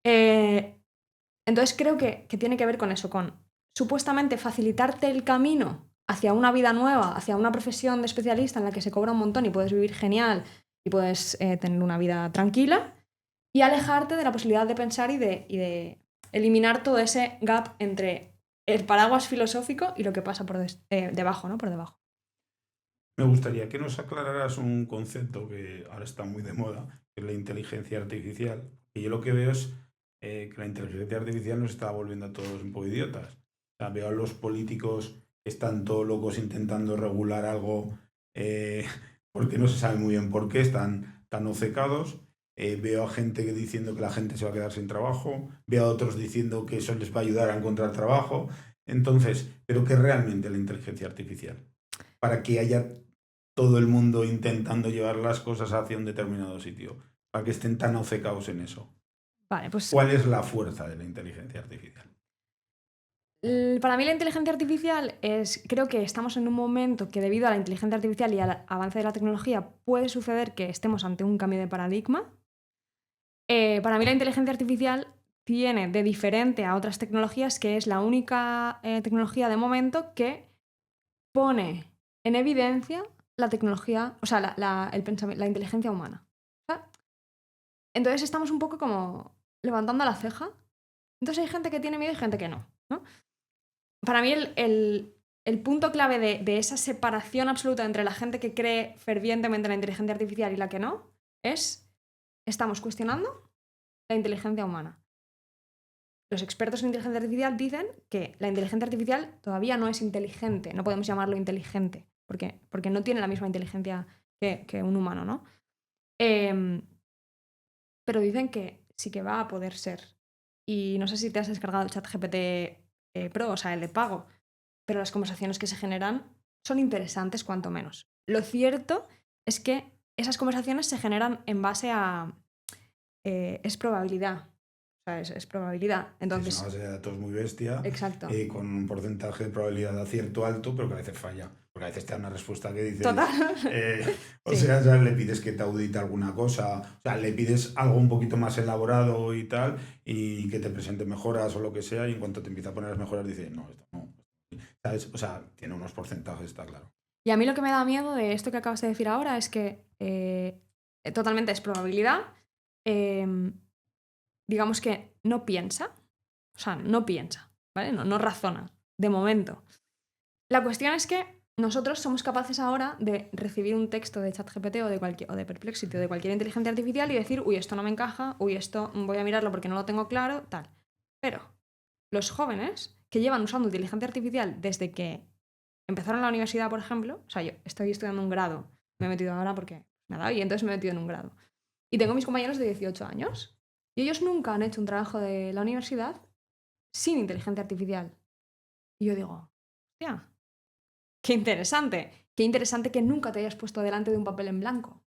Entonces creo que tiene que ver con eso, con supuestamente facilitarte el camino hacia una vida nueva, hacia una profesión de especialista en la que se cobra un montón y puedes vivir genial y puedes tener una vida tranquila, y alejarte de la posibilidad de pensar y de eliminar todo ese gap entre el paraguas filosófico y lo que pasa por debajo, ¿no? Por debajo. Me gustaría que nos aclararas un concepto que ahora está muy de moda, que es la inteligencia artificial. Y yo lo que veo es que la inteligencia artificial nos está volviendo a todos un poco idiotas. O sea, veo a los políticos que están todos locos intentando regular algo porque no se sabe muy bien por qué, están tan obcecados. Veo a gente diciendo que la gente se va a quedar sin trabajo. Veo a otros diciendo que eso les va a ayudar a encontrar trabajo. Entonces, ¿pero qué es realmente la inteligencia artificial? Para que haya todo el mundo intentando llevar las cosas hacia un determinado sitio, para que estén tan obcecados en eso. Vale, pues ¿Cuál es la fuerza de la inteligencia artificial? para mí la inteligencia artificial creo que estamos en un momento que debido a la inteligencia artificial y al avance de la tecnología puede suceder que estemos ante un cambio de paradigma. Para mí la inteligencia artificial tiene de diferente a otras tecnologías que es la única tecnología de momento que pone en evidencia la tecnología, o sea, la inteligencia humana. O sea, entonces estamos un poco como levantando la ceja. Entonces hay gente que tiene miedo y gente que no, ¿no? Para mí el punto clave de esa separación absoluta entre la gente que cree fervientemente en la inteligencia artificial y la que no es, estamos cuestionando la inteligencia humana. Los expertos en inteligencia artificial dicen que la inteligencia artificial todavía no es inteligente, no podemos llamarlo inteligente, porque no tiene la misma inteligencia que un humano, ¿no? Pero dicen que sí que va a poder ser. Y no sé si te has descargado el ChatGPT Pro, o sea, el de pago, pero las conversaciones que se generan son interesantes cuanto menos. Lo cierto es que esas conversaciones se generan en base a... es probabilidad. O sea, es probabilidad. Es una Entonces, base de datos muy bestia, exacto. con un porcentaje de probabilidad de acierto alto, pero que a veces falla. Porque a veces te da una respuesta que dices, Total. o Sí. sea, ya le pides que te audite alguna cosa, o sea, le pides algo un poquito más elaborado y tal, y que te presente mejoras o lo que sea, y en cuanto te empieza a poner las mejoras, dices, no, esto no. ¿Sabes? O sea, tiene unos porcentajes, está claro. Y a mí lo que me da miedo de esto que acabas de decir ahora es que totalmente es probabilidad. em, digamos que no piensa. O sea, no piensa, ¿vale? No razona, de momento. La cuestión es que nosotros somos capaces ahora de recibir un texto de ChatGPT o de Perplexity o de cualquier inteligencia artificial y decir, uy, esto no me encaja, uy, esto voy a mirarlo porque no lo tengo claro, tal. Pero los jóvenes que llevan usando inteligencia artificial desde que empezaron la universidad, por ejemplo, o sea, yo estoy estudiando un grado, me he metido ahora porque nada, y entonces me he metido en un grado. Y tengo mis compañeros de 18 años y ellos nunca han hecho un trabajo de la universidad sin inteligencia artificial. Y yo digo, hostia, qué interesante que nunca te hayas puesto delante de un papel en blanco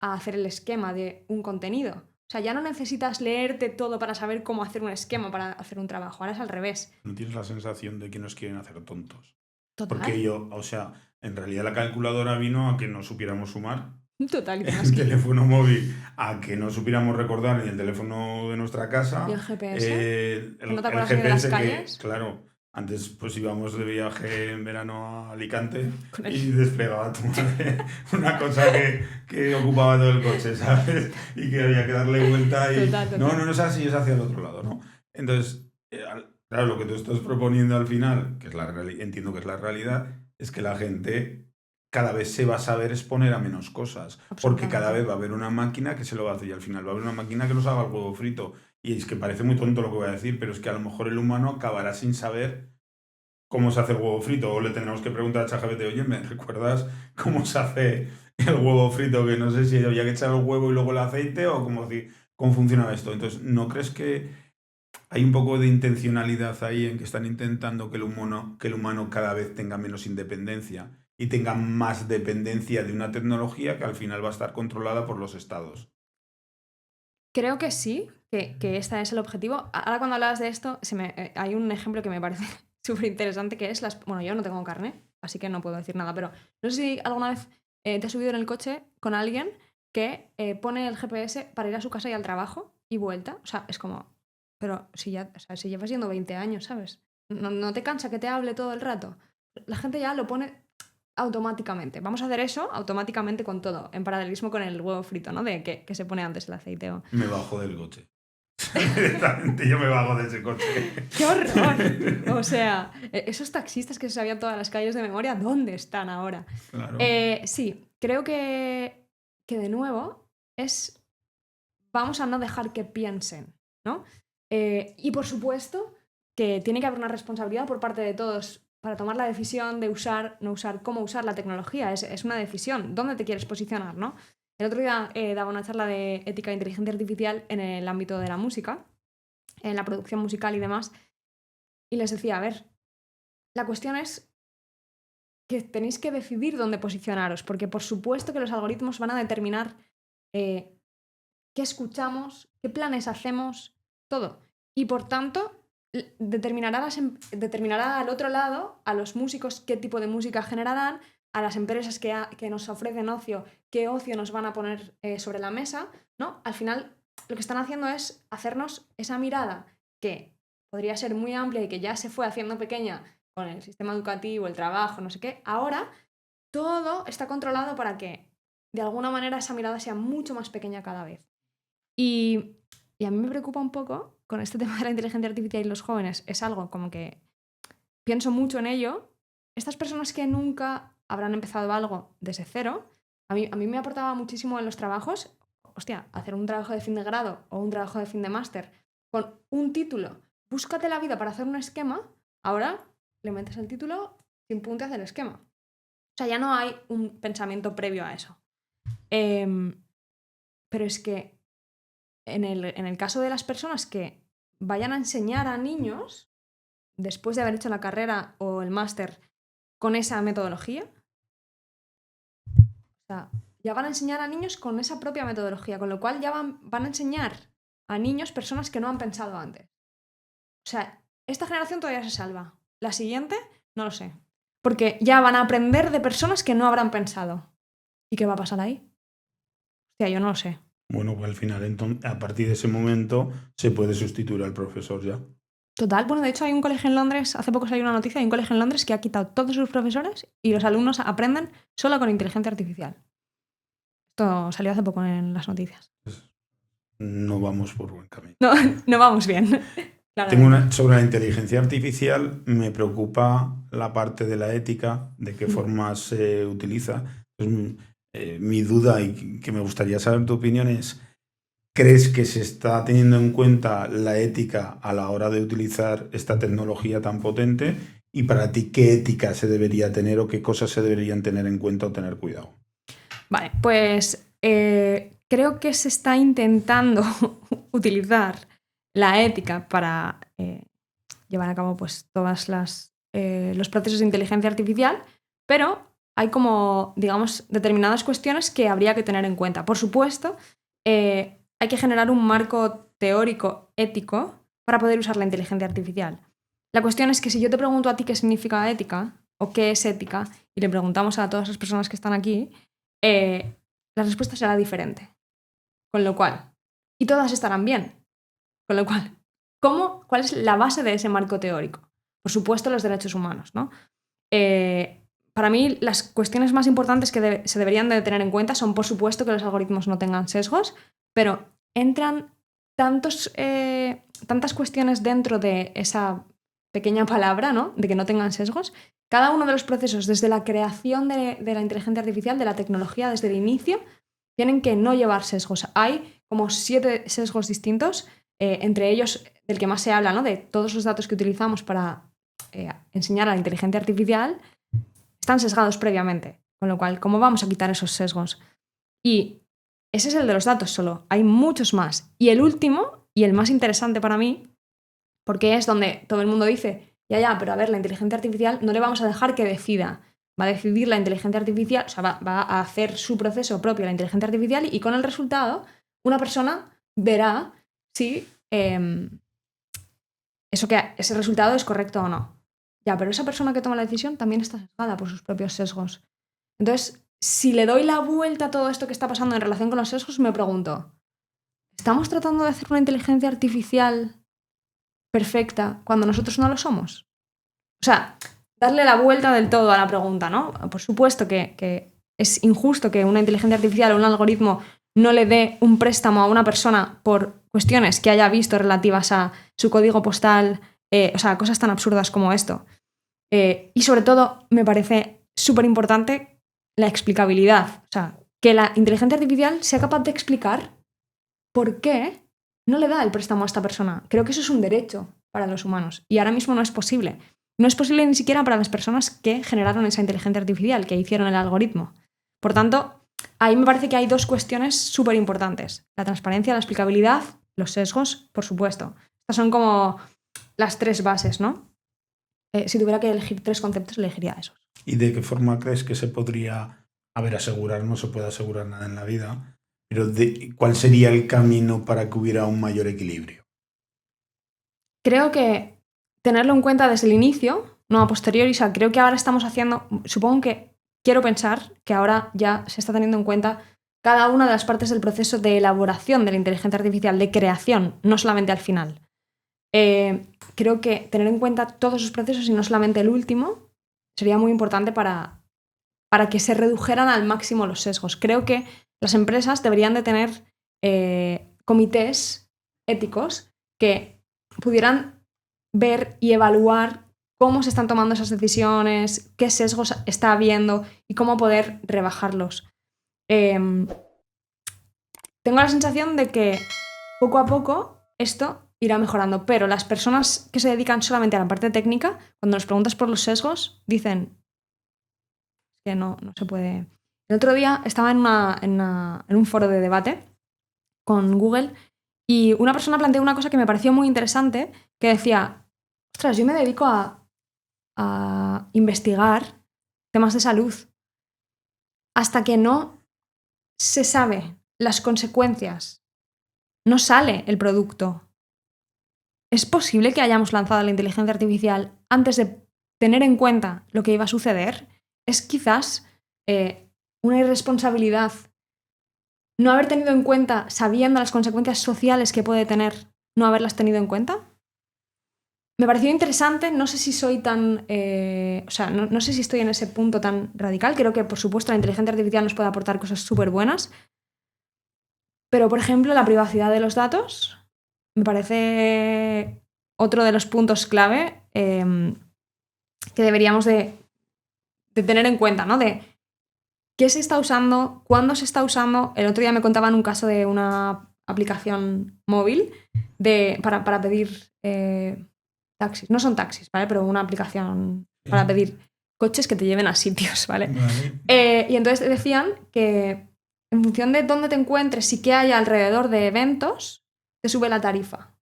a hacer el esquema de un contenido. O sea, ya no necesitas leerte todo para saber cómo hacer un esquema para hacer un trabajo, ahora es al revés. ¿No tienes la sensación de que nos quieren hacer tontos? Total, Porque yo, o sea, en realidad la calculadora vino a que no supiéramos sumar. total, ¿y qué más El quieres? teléfono móvil a que no supiéramos recordar ni el teléfono de nuestra ¿Y casa. el GPS? ¿Que no te El acuerdas ni de las GPS que, calles? claro, antes pues íbamos de viaje en verano a Alicante Con y el... desplegaba tu madre una cosa que ocupaba todo el coche, ¿sabes? Y que había que darle vuelta y... Total, No, total. no es así, es hacia el otro lado, ¿no? Entonces, claro, lo que tú estás proponiendo al final, que es entiendo que es la realidad, es que la gente cada vez se va a saber exponer a menos cosas, porque cada Absolutamente. vez va a haber una máquina que se lo va a hacer y al final va a haber una máquina que nos haga el huevo frito. Y es que parece muy tonto lo que voy a decir, pero es que a lo mejor el humano acabará sin saber cómo se hace el huevo frito. O le tendremos que preguntar a ChatGPT, oye, ¿me recuerdas cómo se hace el huevo frito? Que no sé si había que echar el huevo y luego el aceite o cómo funciona esto. Entonces, ¿no crees que hay un poco de intencionalidad ahí en que están intentando que el humano cada vez tenga menos independencia y tenga más dependencia de una tecnología que al final va a estar controlada por los estados? Creo que sí, que este es el objetivo. Ahora cuando hablabas de esto, hay un ejemplo que me parece súper interesante que es las... Bueno, yo no tengo carne, así que no puedo decir nada, pero no sé si alguna vez te has subido en el coche con alguien que pone el GPS para ir a su casa y al trabajo y vuelta. O sea, es como... Pero si ya, o sea, si llevas yendo 20 años, ¿sabes? ¿No te cansa que te hable todo el rato? La gente ya lo pone automáticamente. Vamos a hacer eso automáticamente con todo, en paralelismo con el huevo frito, ¿no? De que se pone antes el aceite o... Me bajo del coche. Directamente yo me bajo de ese coche. ¡Qué horror! O sea, esos taxistas que se sabían todas las calles de memoria, ¿dónde están ahora? Claro. Sí, creo que de nuevo es... Vamos a no dejar que piensen, ¿no? Y por supuesto que tiene que haber una responsabilidad por parte de todos para tomar la decisión de usar, no usar, cómo usar la tecnología. Es una decisión. ¿Dónde te quieres posicionar, no? El otro día daba una charla de ética de inteligencia artificial en el ámbito de la música, en la producción musical y demás, y les decía, a ver, la cuestión es que tenéis que decidir dónde posicionaros, porque por supuesto que los algoritmos van a determinar qué escuchamos, qué planes hacemos, todo. Y por tanto, determinará al otro lado, a los músicos, qué tipo de música generarán, a las empresas que nos ofrecen ocio, qué ocio nos van a poner sobre la mesa, ¿no? Al final, lo que están haciendo es hacernos esa mirada que podría ser muy amplia y que ya se fue haciendo pequeña con el sistema educativo, el trabajo, no sé qué. Ahora todo está controlado para que de alguna manera esa mirada sea mucho más pequeña cada vez. Y a mí me preocupa un poco con este tema de la inteligencia artificial y los jóvenes. Es algo como que pienso mucho en ello. Estas personas que nunca habrán empezado algo desde cero, a mí me aportaba muchísimo en los trabajos. Hostia, hacer un trabajo de fin de grado o un trabajo de fin de máster con un título. Búscate la vida para hacer un esquema. Ahora le metes el título, sin punte hace el esquema. O sea, ya no hay un pensamiento previo a eso. Pero es que en el caso de las personas que vayan a enseñar a niños, después de haber hecho la carrera o el máster con esa metodología, o sea, ya van a enseñar a niños con esa propia metodología, con lo cual ya van a enseñar a niños personas que no han pensado antes. O sea, esta generación todavía se salva. La siguiente, no lo sé. Porque ya van a aprender de personas que no habrán pensado. ¿Y qué va a pasar ahí? O sea, yo no lo sé. Bueno, pues al final, entonces, a partir de ese momento, se puede sustituir al profesor ya. Total, bueno, de hecho hay un colegio en Londres, hace poco salió una noticia, hay un colegio en Londres que ha quitado todos sus profesores y los alumnos aprenden solo con inteligencia artificial. Esto salió hace poco en las noticias. No vamos por buen camino. No vamos bien. Sobre la inteligencia artificial me preocupa la parte de la ética, de qué formas se utiliza. Entonces, mi duda y que me gustaría saber tu opinión es, ¿crees que se está teniendo en cuenta la ética a la hora de utilizar esta tecnología tan potente? Y para ti, ¿qué ética se debería tener o qué cosas se deberían tener en cuenta o tener cuidado? Vale, pues creo que se está intentando utilizar la ética para llevar a cabo pues, todos los procesos de inteligencia artificial, pero hay como, digamos, determinadas cuestiones que habría que tener en cuenta. Por supuesto, hay que generar un marco teórico ético para poder usar la inteligencia artificial. La cuestión es que si yo te pregunto a ti qué significa ética o qué es ética y le preguntamos a todas las personas que están aquí, la respuesta será diferente. Con lo cual, y todas estarán bien. Con lo cual, ¿cuál es la base de ese marco teórico? Por supuesto, los derechos humanos, ¿no? Para mí, las cuestiones más importantes que se deberían de tener en cuenta son, por supuesto, que los algoritmos no tengan sesgos, pero entran tantas cuestiones dentro de esa pequeña palabra, ¿no? De que no tengan sesgos. Cada uno de los procesos, desde la creación de la inteligencia artificial, de la tecnología, desde el inicio, tienen que no llevar sesgos. Hay como 7 sesgos distintos, entre ellos del que más se habla, ¿no? De todos los datos que utilizamos para enseñar a la inteligencia artificial, están sesgados previamente. Con lo cual, ¿cómo vamos a quitar esos sesgos? Y ese es el de los datos solo. Hay muchos más. Y el último, y el más interesante para mí, porque es donde todo el mundo dice, ya, pero a ver, la inteligencia artificial no le vamos a dejar que decida. Va a decidir la inteligencia artificial, o sea, va a hacer su proceso propio la inteligencia artificial y con el resultado una persona verá si ese resultado es correcto o no. Ya, pero esa persona que toma la decisión también está sesgada por sus propios sesgos. Entonces, si le doy la vuelta a todo esto que está pasando en relación con los sesgos, me pregunto, ¿estamos tratando de hacer una inteligencia artificial perfecta cuando nosotros no lo somos? O sea, darle la vuelta del todo a la pregunta, ¿no? Por supuesto que es injusto que una inteligencia artificial o un algoritmo no le dé un préstamo a una persona por cuestiones que haya visto relativas a su código postal, o sea, cosas tan absurdas como esto. Y sobre todo, me parece súper importante la explicabilidad. O sea, que la inteligencia artificial sea capaz de explicar por qué no le da el préstamo a esta persona. Creo que eso es un derecho para los humanos y ahora mismo no es posible. No es posible ni siquiera para las personas que generaron esa inteligencia artificial, que hicieron el algoritmo. Por tanto, ahí me parece que hay 2 cuestiones súper importantes. La transparencia, la explicabilidad, los sesgos, por supuesto. Estas son como las 3 bases, ¿no? si tuviera que elegir 3 conceptos, elegiría esos. ¿Y de qué forma crees que se podría, a ver, asegurar no se puede asegurar nada en la vida, pero cuál sería el camino para que hubiera un mayor equilibrio? Creo que tenerlo en cuenta desde el inicio, no a posteriori, o sea, creo que ahora estamos haciendo, supongo que quiero pensar que ahora ya se está teniendo en cuenta cada una de las partes del proceso de elaboración de la inteligencia artificial, de creación, no solamente al final. Creo que tener en cuenta todos esos procesos y no solamente el último sería muy importante para que se redujeran al máximo los sesgos. Creo que las empresas deberían de tener comités éticos que pudieran ver y evaluar cómo se están tomando esas decisiones, qué sesgos está habiendo y cómo poder rebajarlos. Tengo la sensación de que poco a poco esto irá mejorando, pero las personas que se dedican solamente a la parte técnica, cuando les preguntas por los sesgos, dicen que no se puede. El otro día estaba en un foro de debate con Google y una persona planteó una cosa que me pareció muy interesante, que decía, ostras, yo me dedico a investigar temas de salud. Hasta que no se sabe las consecuencias, no sale el producto. ¿Es posible que hayamos lanzado la inteligencia artificial antes de tener en cuenta lo que iba a suceder? Es quizás una irresponsabilidad no haber tenido en cuenta, sabiendo las consecuencias sociales que puede tener, no haberlas tenido en cuenta. Me pareció interesante, no sé si soy tan... no sé si estoy en ese punto tan radical. Creo que, por supuesto, la inteligencia artificial nos puede aportar cosas súper buenas. Pero, por ejemplo, la privacidad de los datos me parece otro de los puntos clave que deberíamos de tener en cuenta, ¿no? De qué se está usando, cuándo se está usando. El otro día me contaban un caso de una aplicación móvil para pedir taxis. No son taxis, ¿vale? Pero una aplicación para pedir coches que te lleven a sitios, ¿vale? Y entonces decían que en función de dónde te encuentres y qué hay alrededor de eventos, te sube la tarifa.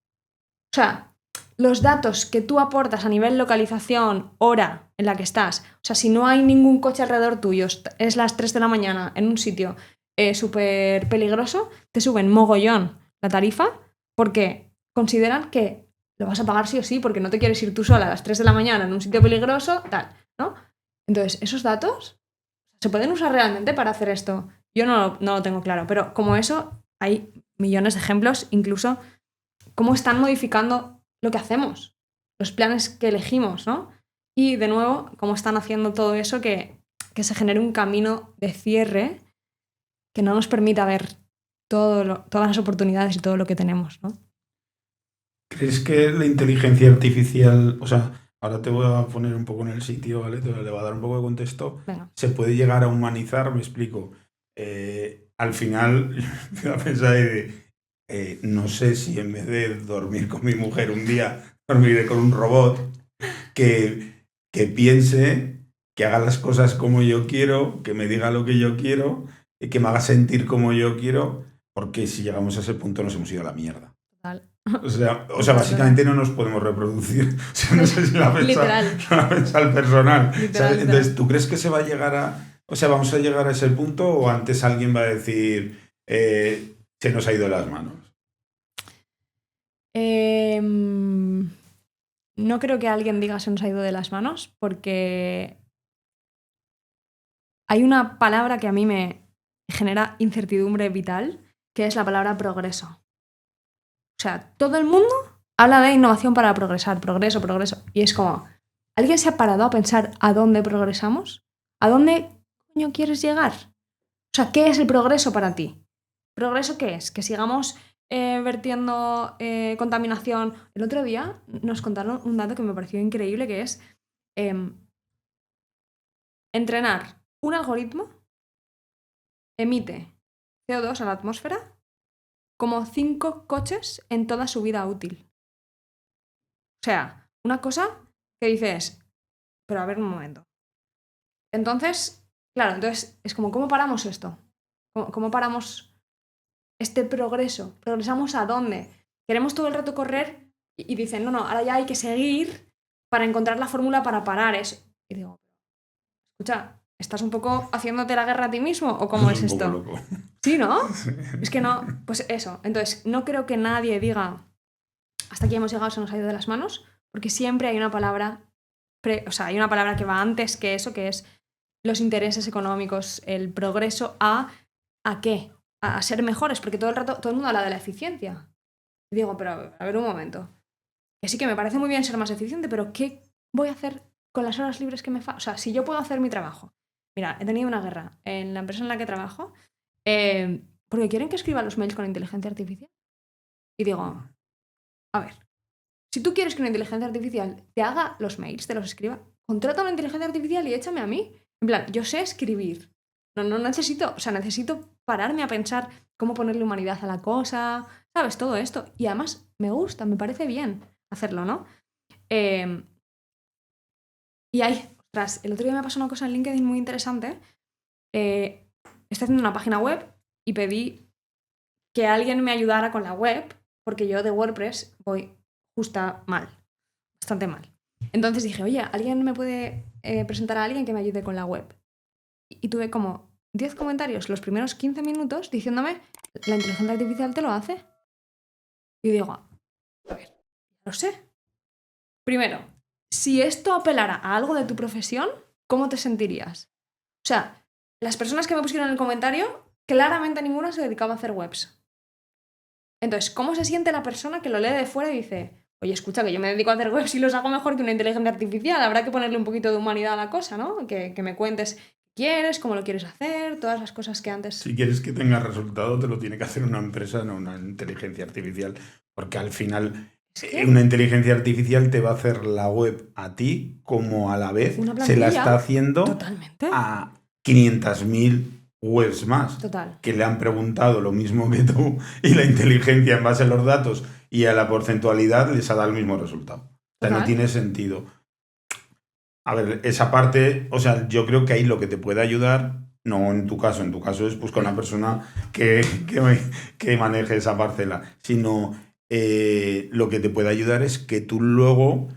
O sea, los datos que tú aportas a nivel localización, hora en la que estás, o sea, si no hay ningún coche alrededor tuyo, es las 3 de la mañana en un sitio súper peligroso, te suben mogollón la tarifa porque consideran que lo vas a pagar sí o sí porque no te quieres ir tú sola a las 3 de la mañana en un sitio peligroso, tal, ¿no? Entonces, esos datos se pueden usar realmente para hacer esto. Yo no lo tengo claro, pero como eso, hay millones de ejemplos, incluso cómo están modificando lo que hacemos, los planes que elegimos, ¿no? Y de nuevo, cómo están haciendo todo eso que se genere un camino de cierre que no nos permita ver todas las oportunidades y todo lo que tenemos, ¿no? ¿Crees que la inteligencia artificial, o sea, ahora te voy a poner un poco en el sitio, ¿vale? Le voy a dar un poco de contexto. Venga. Se puede llegar a humanizar, me explico. Al final, me a pensar no sé si en vez de dormir con mi mujer un día, dormiré con un robot que piense, que haga las cosas como yo quiero, que me diga lo que yo quiero, y que me haga sentir como yo quiero, porque si llegamos a ese punto nos hemos ido a la mierda. Total. O sea, básicamente no nos podemos reproducir. O sea, no sé si la pensa el personal. Literal. Entonces, ¿tú crees que se va a llegar vamos a llegar a ese punto o antes alguien va a decir se nos ha ido de las manos? No creo que alguien diga se nos ha ido de las manos porque hay una palabra que a mí me genera incertidumbre vital, que es la palabra progreso. O sea, todo el mundo habla de innovación para progresar, progreso. Y es como, ¿alguien se ha parado a pensar a dónde progresamos? ¿A dónde coño quieres llegar? O sea, ¿qué es el progreso para ti? ¿Progreso qué es? Que sigamos vertiendo contaminación. El otro día nos contaron un dato que me pareció increíble, que es entrenar un algoritmo emite CO2 a la atmósfera como 5 coches en toda su vida útil. O sea, una cosa que dices, pero a ver un momento. Entonces, claro, es como, ¿cómo paramos esto? ¿Cómo paramos este progreso? ¿Progresamos a dónde? Queremos todo el rato correr y dicen, no, ahora ya hay que seguir para encontrar la fórmula para parar eso. Y digo, escucha, ¿estás un poco haciéndote la guerra a ti mismo o cómo es un esto? poco loco. Sí, ¿no? Es que no, pues eso. Entonces, no creo que nadie diga hasta aquí hemos llegado, se nos ha ido de las manos, porque siempre hay una palabra, o sea, hay una palabra que va antes que eso, que es los intereses económicos, el progreso ¿a qué? A ser mejores, porque todo el rato todo el mundo habla de la eficiencia. Y digo, pero a ver un momento. Que sí que me parece muy bien ser más eficiente, pero ¿qué voy a hacer con las horas libres que me O sea, si yo puedo hacer mi trabajo. Mira, he tenido una guerra en la empresa en la que trabajo porque quieren que escriba los mails con inteligencia artificial. Y digo, a ver, si tú quieres que una inteligencia artificial te haga los mails, te los escriba, contrata una inteligencia artificial y échame a mí. En plan, yo sé escribir. No necesito, o sea, necesito pararme a pensar cómo ponerle humanidad a la cosa, ¿sabes? Todo esto. Y además me gusta, me parece bien hacerlo, ¿no? Y ostras, el otro día me pasó una cosa en LinkedIn muy interesante. Estoy haciendo una página web y pedí que alguien me ayudara con la web, porque yo de WordPress voy justa mal, bastante mal. Entonces dije, oye, ¿alguien me puede presentar a alguien que me ayude con la web? Y tuve como 10 comentarios los primeros 15 minutos diciéndome, la inteligencia artificial te lo hace. Y digo, a ver, no sé. Primero, si esto apelara a algo de tu profesión, ¿cómo te sentirías? O sea, las personas que me pusieron en el comentario, claramente ninguna se dedicaba a hacer webs. Entonces, ¿cómo se siente la persona que lo lee de fuera y dice, oye, escucha, que yo me dedico a hacer webs y los hago mejor que una inteligencia artificial? Habrá que ponerle un poquito de humanidad a la cosa, ¿no? Que me cuentes qué quieres, cómo lo quieres hacer, todas las cosas que antes... Si quieres que tenga resultado, te lo tiene que hacer una empresa, no una inteligencia artificial. Porque al final, Es que una inteligencia artificial te va a hacer la web a ti, como a la vez una se la plantilla, está haciendo totalmente. a 500.000 webs más, Total. que le han preguntado lo mismo que tú, y la inteligencia en base a los datos y a la porcentualidad les ha dado el mismo resultado. O sea, no Total. tiene sentido. A ver, esa parte, o sea, yo creo que ahí lo que te puede ayudar, no en tu caso es buscar una persona que maneje esa parcela, sino lo que te puede ayudar es que tú luego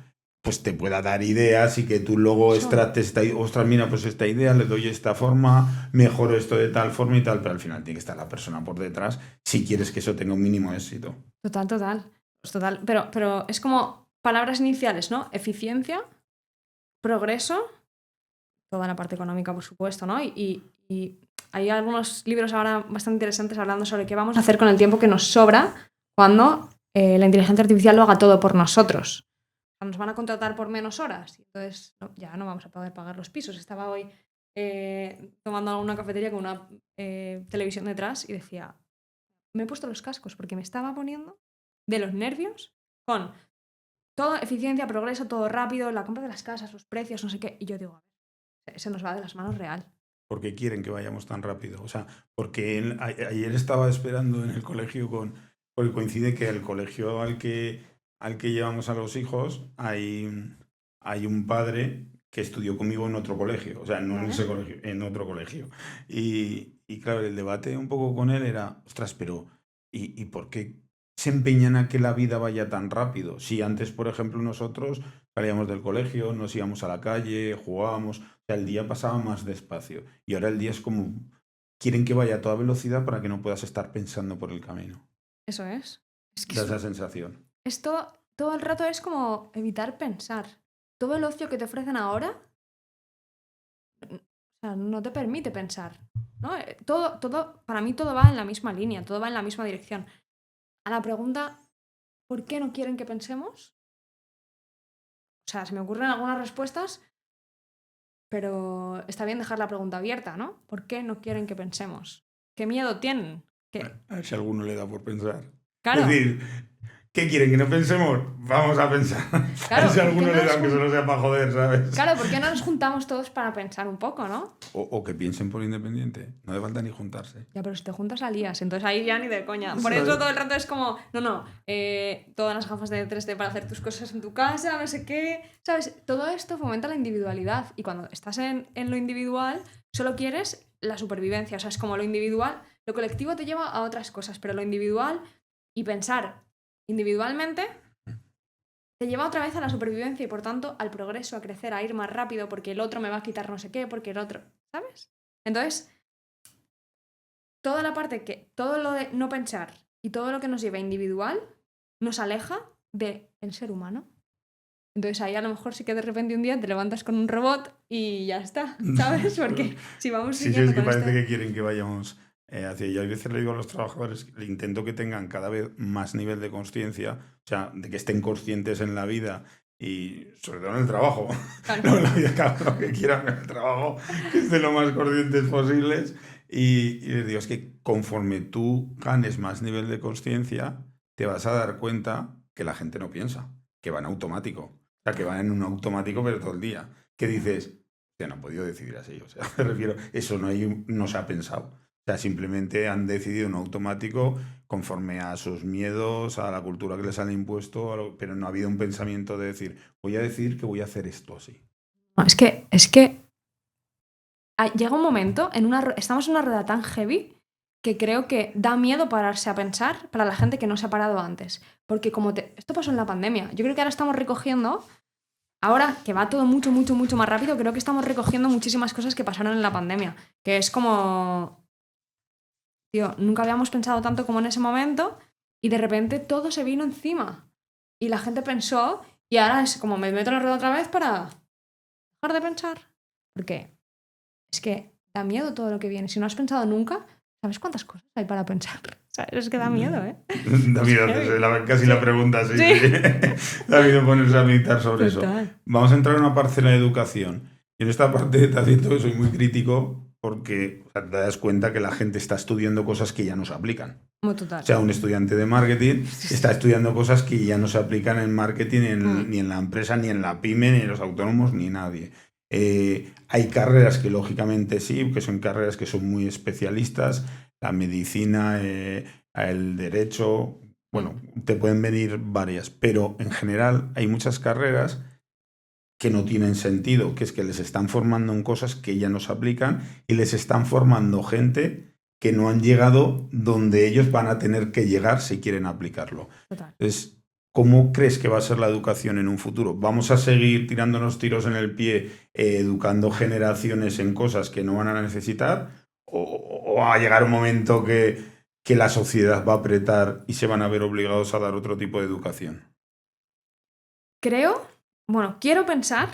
pues te pueda dar ideas y que tú luego Eso. extractes ostras, mira, pues esta idea, le doy esta forma, mejoro esto de tal forma y tal, pero al final tiene que estar la persona por detrás si quieres que eso tenga un mínimo éxito. Total. Pues total. Pero es como palabras iniciales, ¿no? Eficiencia, progreso, toda la parte económica, por supuesto, ¿no? Y hay algunos libros ahora bastante interesantes hablando sobre qué vamos a hacer con el tiempo que nos sobra cuando la inteligencia artificial lo haga todo por nosotros. Nos van a contratar por menos horas y entonces ya no vamos a poder pagar los pisos. Estaba hoy tomando una cafetería con una televisión detrás y decía, me he puesto los cascos porque me estaba poniendo de los nervios con toda eficiencia, progreso, todo rápido, la compra de las casas, los precios, no sé qué. Y yo digo, se nos va de las manos real. Porque quieren que vayamos tan rápido. O sea, porque ayer estaba esperando en el colegio porque coincide que el colegio al que llevamos a los hijos hay un padre que estudió conmigo en otro colegio. O sea, no en ese colegio, en otro colegio. Y claro, el debate un poco con él era, ostras, pero ¿y por qué se empeñan a que la vida vaya tan rápido? Si antes, por ejemplo, nosotros salíamos del colegio, nos íbamos a la calle, jugábamos, o sea, el día pasaba más despacio. Y ahora el día es como, quieren que vaya a toda velocidad para que no puedas estar pensando por el camino. Eso es. Es que Da esa sensación. todo el rato es como evitar pensar. Todo el ocio que te ofrecen ahora, o sea, no te permite pensar, ¿no? Para mí todo va en la misma línea, todo va en la misma dirección. A la pregunta, ¿por qué no quieren que pensemos? O sea, se me ocurren algunas respuestas, pero está bien dejar la pregunta abierta, ¿no? ¿Por qué no quieren que pensemos? ¿Qué miedo tienen? A ver si a alguno le da por pensar. Es Claro, decir, ¿qué quieren? ¿Que no pensemos? Vamos a pensar. A ver claro, si a ¿por qué alguno no le nos da que solo sea para joder, ¿sabes? Claro, ¿por qué no nos juntamos todos para pensar un poco, no? O que piensen por independiente. No hace falta ni juntarse. Ya, pero si te juntas al lías, entonces ahí ya ni de coña. Por ¿Sabes? eso todo el rato es como, todas las gafas de 3D para hacer tus cosas en tu casa, no sé qué. ¿Sabes? Todo esto fomenta la individualidad y cuando estás en lo individual, solo quieres la supervivencia. O sea, es como lo individual, lo colectivo te lleva a otras cosas, pero lo individual y pensar individualmente te lleva otra vez a la supervivencia y por tanto al progreso, a crecer, a ir más rápido porque el otro me va a quitar no sé qué, porque el otro, ¿sabes? Entonces, toda la parte que, todo lo de no pensar y todo lo que nos lleva individual nos aleja del ser humano. Entonces ahí a lo mejor sí que de repente un día te levantas con un robot y ya está, ¿sabes? Porque si vamos Sí, siguiendo es que con parece que quieren que vayamos hacia ello. A veces le digo a los trabajadores, le intento que tengan cada vez más nivel de conciencia, o sea, de que estén conscientes en la vida y sobre todo en el trabajo. Claro. No en la vida, cada uno que quieran en el trabajo, que estén lo más conscientes posibles. Y les digo, es que conforme tú ganes más nivel de conciencia, te vas a dar cuenta que la gente no piensa, que va en automático. O sea, que va en un automático pero todo el día. Que dices, que no han podido decidir así. O sea, me refiero, eso no se ha pensado. O sea, simplemente han decidido en automático conforme a sus miedos, a la cultura que les han impuesto, pero no ha habido un pensamiento de decir, voy a decir que voy a hacer esto así. No, es que llega un momento, estamos en una rueda tan heavy que creo que da miedo pararse a pensar para la gente que no se ha parado antes. Porque esto pasó en la pandemia, yo creo que ahora estamos recogiendo, ahora que va todo mucho, mucho, mucho más rápido, creo que estamos recogiendo muchísimas cosas que pasaron en la pandemia. Que es como, tío, nunca habíamos pensado tanto como en ese momento y de repente todo se vino encima. Y la gente pensó y ahora es como me meto en la rueda otra vez para dejar de pensar. Porque es que da miedo todo lo que viene. Si no has pensado nunca, ¿sabes cuántas cosas hay para pensar? ¿Sabes? Es que da miedo, ¿eh? Da miedo hacerse casi Sí. la pregunta, sí, Sí. sí. Da miedo ponerse a meditar sobre Total. eso. Vamos a entrar en una parcela de educación. Y en esta parte te advierto que soy muy crítico porque o sea, te das cuenta que la gente está estudiando cosas que ya no se aplican. Muy O total. sea, un estudiante de marketing está estudiando cosas que ya no se aplican en marketing, ni en la empresa, ni en la pyme, ni en los autónomos, ni nadie. Hay carreras que lógicamente sí, que son carreras que son muy especialistas, la medicina, el derecho, bueno, te pueden venir varias, pero en general hay muchas carreras que no tienen sentido, que es que les están formando en cosas que ya no se aplican y les están formando gente que no han llegado donde ellos van a tener que llegar si quieren aplicarlo. Total. Entonces, ¿cómo crees que va a ser la educación en un futuro? ¿Vamos a seguir tirándonos tiros en el pie, educando generaciones en cosas que no van a necesitar? ¿O va a llegar un momento que la sociedad va a apretar y se van a ver obligados a dar otro tipo de educación? Quiero pensar.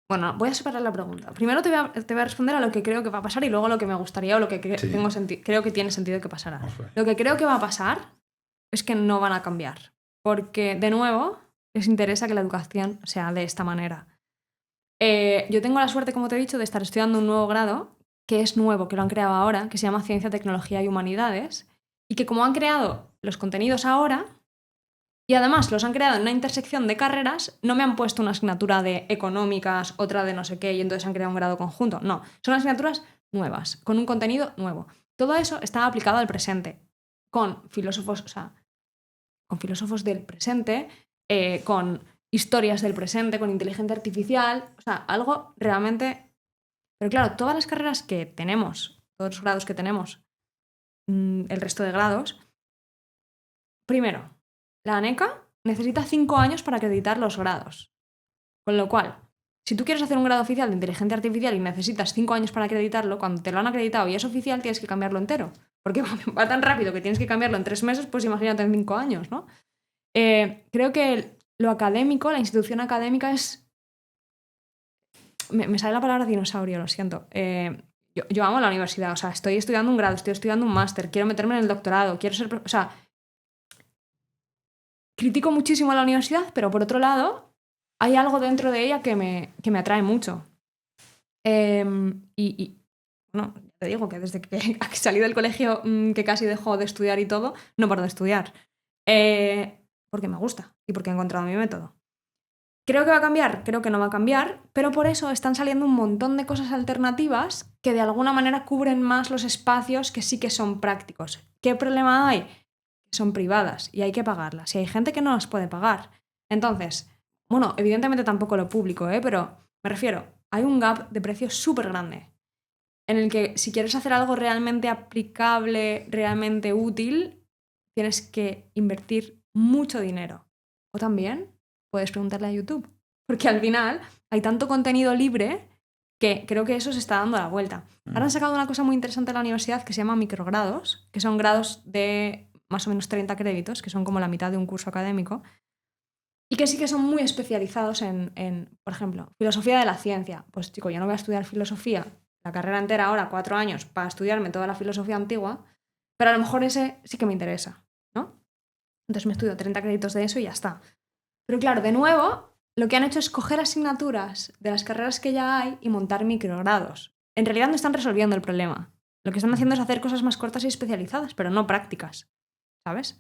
Bueno, voy a separar la pregunta. Primero te voy a responder a lo que creo que va a pasar y luego a lo que me gustaría o lo que Sí. creo que tiene sentido que pasará. Vamos a ver. Lo que creo que va a pasar es que no van a cambiar. Porque, de nuevo, les interesa que la educación sea de esta manera. Yo tengo la suerte, como te he dicho, de estar estudiando un nuevo grado, que es nuevo, que lo han creado ahora, que se llama Ciencia, Tecnología y Humanidades, y que como han creado los contenidos ahora, y además los han creado en una intersección de carreras, no me han puesto una asignatura de económicas, otra de no sé qué, y entonces han creado un grado conjunto. No, son asignaturas nuevas, con un contenido nuevo. Todo eso está aplicado al presente, con filósofos, o sea, con filósofos del presente, con historias del presente, con inteligencia artificial, o sea, algo realmente... Pero claro, todas las carreras que tenemos, todos los grados que tenemos, el resto de grados, primero, la ANECA necesita 5 años para acreditar los grados. Con lo cual, si tú quieres hacer un grado oficial de inteligencia artificial y necesitas 5 años para acreditarlo, cuando te lo han acreditado y es oficial, tienes que cambiarlo entero. Porque va tan rápido que tienes que cambiarlo en 3 meses, pues imagínate en 5 años, ¿no? Creo que lo académico, la institución académica es... Me sale la palabra dinosaurio, lo siento. Yo amo la universidad, o sea, estoy estudiando un grado, estoy estudiando un máster, quiero meterme en el doctorado, quiero ser... O sea, critico muchísimo a la universidad, pero por otro lado, hay algo dentro de ella que me atrae mucho. Bueno, te digo que desde que salí del colegio, que casi dejó de estudiar y todo, no paro de estudiar. Porque me gusta y porque he encontrado mi método. ¿Creo que va a cambiar? Creo que no va a cambiar, pero por eso están saliendo un montón de cosas alternativas que de alguna manera cubren más los espacios que sí que son prácticos. ¿Qué problema hay? Son privadas y hay que pagarlas y hay gente que no las puede pagar. Entonces, bueno, evidentemente tampoco lo público, pero me refiero, hay un gap de precios súper grande en el que si quieres hacer algo realmente aplicable, realmente útil, tienes que invertir mucho dinero. O también puedes preguntarle a YouTube. Porque al final hay tanto contenido libre que creo que eso se está dando la vuelta. Ahora han sacado una cosa muy interesante en la universidad que se llama microgrados, que son grados de más o menos 30 créditos, que son como la mitad de un curso académico, y que sí que son muy especializados en, por ejemplo, filosofía de la ciencia. Pues chico, yo no voy a estudiar filosofía la carrera entera ahora, 4 años, para estudiarme toda la filosofía antigua, pero a lo mejor ese sí que me interesa, ¿no? Entonces me estudio 30 créditos de eso y ya está. Pero claro, de nuevo, lo que han hecho es coger asignaturas de las carreras que ya hay y montar microgrados. En realidad no están resolviendo el problema. Lo que están haciendo es hacer cosas más cortas y especializadas, pero no prácticas, ¿sabes?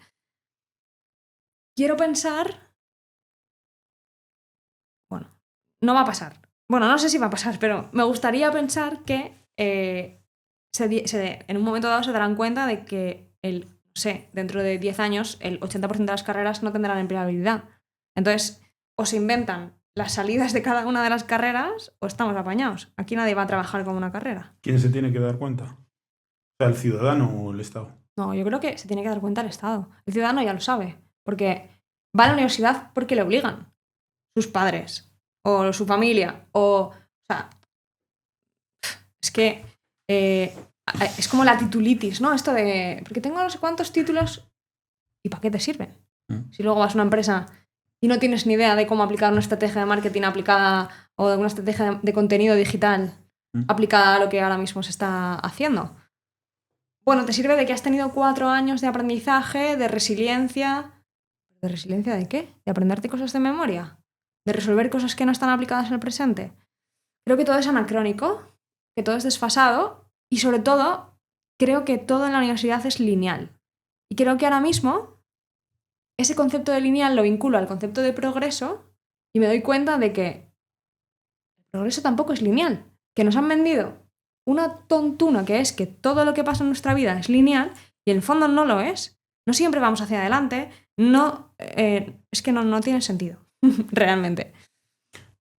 Quiero pensar... Bueno, no va a pasar. Bueno, no sé si va a pasar, pero me gustaría pensar que en un momento dado se darán cuenta de que no sé, dentro de 10 años el 80% de las carreras no tendrán empleabilidad. Entonces, o se inventan las salidas de cada una de las carreras o estamos apañados. Aquí nadie va a trabajar como una carrera. ¿Quién se tiene que dar cuenta? O sea, ¿el ciudadano o el Estado? No, yo creo que se tiene que dar cuenta el Estado. El ciudadano ya lo sabe, porque va a la universidad porque le obligan sus padres o su familia o sea, es que es como la titulitis, ¿no? Esto de porque tengo no sé cuántos títulos ¿y para qué te sirven? Si luego vas a una empresa y no tienes ni idea de cómo aplicar una estrategia de marketing aplicada o de una estrategia de contenido digital aplicada a lo que ahora mismo se está haciendo. Bueno, te sirve de que has tenido 4 años de aprendizaje, de resiliencia. ¿De resiliencia de qué? ¿De aprenderte cosas de memoria? ¿De resolver cosas que no están aplicadas en el presente? Creo que todo es anacrónico, que todo es desfasado y sobre todo creo que todo en la universidad es lineal. Y creo que ahora mismo ese concepto de lineal lo vinculo al concepto de progreso y me doy cuenta de que el progreso tampoco es lineal, que nos han vendido una tontuna que es que todo lo que pasa en nuestra vida es lineal y en el fondo no lo es. No siempre vamos hacia adelante, es que no tiene sentido, realmente.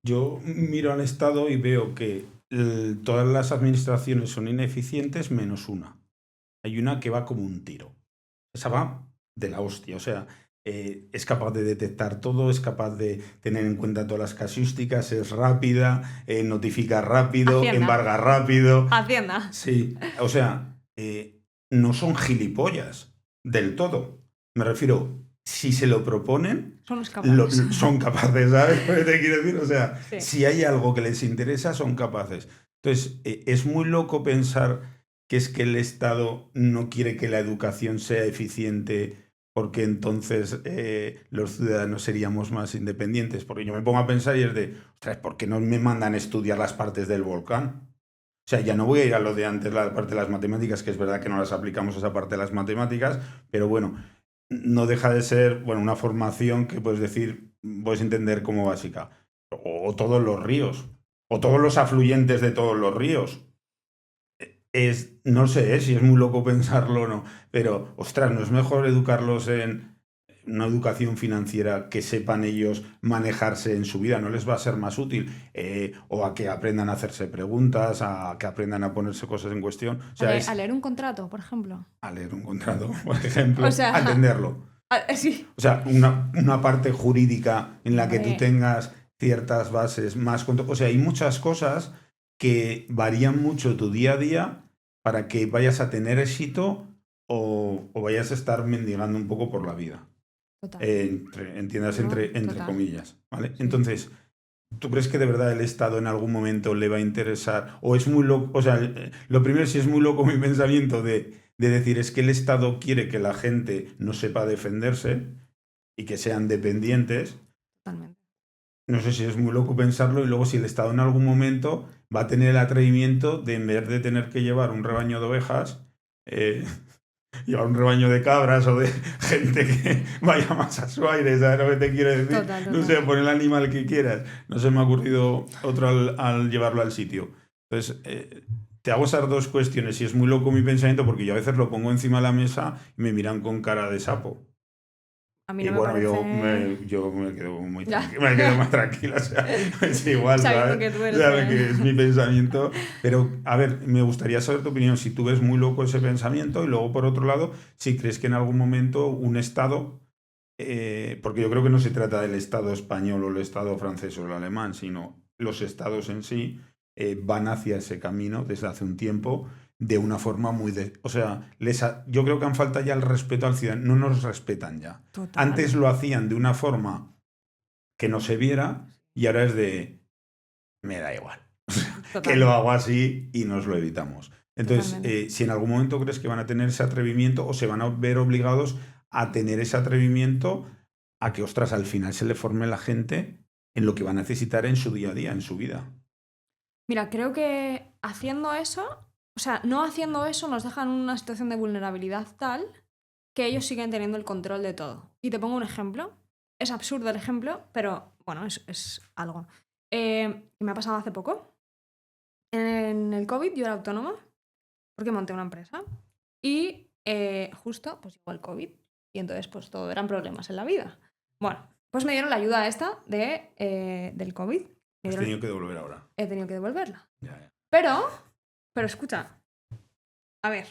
Yo miro al Estado y veo que todas las administraciones son ineficientes menos una. Hay una que va como un tiro. Esa va de la hostia, o sea, es capaz de detectar todo, es capaz de tener en cuenta todas las casuísticas, es rápida, notifica rápido, Hacienda. embarga rápido. Hacienda. Sí, o sea, no son gilipollas del todo. Me refiero, si se lo proponen, son capaces, ¿sabes lo que te quiero decir? O sea, sí. Si hay algo que les interesa, son capaces. Entonces, es muy loco pensar que es que el Estado no quiere que la educación sea eficiente porque entonces los ciudadanos seríamos más independientes. Porque yo me pongo a pensar y es de, ostras, ¿por qué no me mandan a estudiar las partes del volcán? O sea, ya no voy a ir a lo de antes, la parte de las matemáticas, que es verdad que no las aplicamos a esa parte de las matemáticas, pero bueno, no deja de ser, bueno, una formación que puedes decir, puedes entender como básica. O todos los ríos, o todos los afluentes de todos los ríos. No sé si es muy loco pensarlo o no, pero, ostras, ¿no es mejor educarlos en una educación financiera que sepan ellos manejarse en su vida? ¿No les va a ser más útil? O a que aprendan a hacerse preguntas, a que aprendan a ponerse cosas en cuestión. O sea, a leer un contrato, por ejemplo. A leer un contrato, por ejemplo. O sea, a entenderlo. Sí. O sea, una parte jurídica en la que tú tengas ciertas bases más... O sea, hay muchas cosas que varían mucho tu día a día para que vayas a tener éxito o vayas a estar mendigando un poco por la vida. Total. Entiendas entre comillas, ¿vale? Sí. Entonces, ¿tú crees que de verdad el Estado en algún momento le va a interesar? O es muy loco, o sea, lo primero, si es muy loco mi pensamiento de decir, es que el Estado quiere que la gente no sepa defenderse y que sean dependientes. Totalmente. No sé si es muy loco pensarlo y luego si el Estado en algún momento va a tener el atrevimiento de, en vez de tener que llevar un rebaño de ovejas, llevar un rebaño de cabras o de gente que vaya más a su aire, ¿sabes lo que te quiero decir? Total. No sé, pon el animal que quieras. No se me ha ocurrido otro al llevarlo al sitio. Entonces, te hago esas dos cuestiones. Si es muy loco mi pensamiento, porque yo a veces lo pongo encima de la mesa y me miran con cara de sapo. A mí no y bueno, parece... yo me quedo muy tranquilo, me quedo más tranquila, o sea, es igual, ¿sabes? Que tú eres que es mi pensamiento. Pero, a ver, me gustaría saber tu opinión, si tú ves muy loco ese pensamiento y luego, por otro lado, si crees que en algún momento un Estado porque yo creo que no se trata del Estado español o el Estado francés o el alemán, sino los estados en sí van hacia ese camino desde hace un tiempo de una forma muy... o sea, yo creo que han falta ya el respeto al ciudadano, no nos respetan ya. Total. Antes lo hacían de una forma que no se viera y ahora es de... me da igual. Que lo hago así y nos lo evitamos. Entonces, si en algún momento crees que van a tener ese atrevimiento o se van a ver obligados a tener ese atrevimiento a que, ostras, al final se le forme la gente en lo que va a necesitar en su día a día, en su vida. Mira, creo que haciendo eso, o sea, no haciendo eso nos dejan en una situación de vulnerabilidad tal que ellos siguen teniendo el control de todo. Y te pongo un ejemplo. Es absurdo el ejemplo, pero bueno, es algo. Me ha pasado hace poco. En el COVID yo era autónoma porque monté una empresa y justo pues llegó el COVID y entonces pues todo eran problemas en la vida. Bueno, pues me dieron la ayuda esta del COVID. Has tenido que devolver ahora. He tenido que devolverla. Ya. Pero escucha, a ver.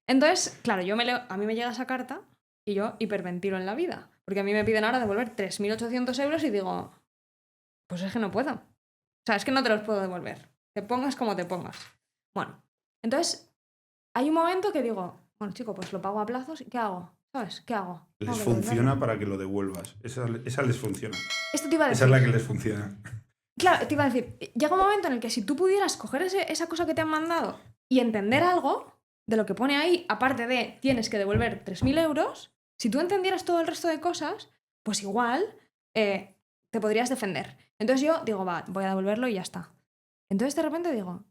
Entonces, claro, a mí me llega esa carta y yo hiperventilo en la vida. Porque a mí me piden ahora devolver 3.800 euros y digo, pues es que no puedo. O sea, es que no te los puedo devolver. Te pongas como te pongas. Bueno, entonces hay un momento que digo, bueno, chico, pues lo pago a plazos y ¿qué hago? ¿Sabes? ¿Qué hago? Les funciona para que lo devuelvas. Esa les funciona. Esto te iba a decir. Esa es la que les funciona. Claro, te iba a decir, llega un momento en el que si tú pudieras coger esa cosa que te han mandado y entender algo de lo que pone ahí, aparte de tienes que devolver 3.000 euros, si tú entendieras todo el resto de cosas, pues igual te podrías defender. Entonces yo digo, va, voy a devolverlo y ya está. Entonces de repente digo,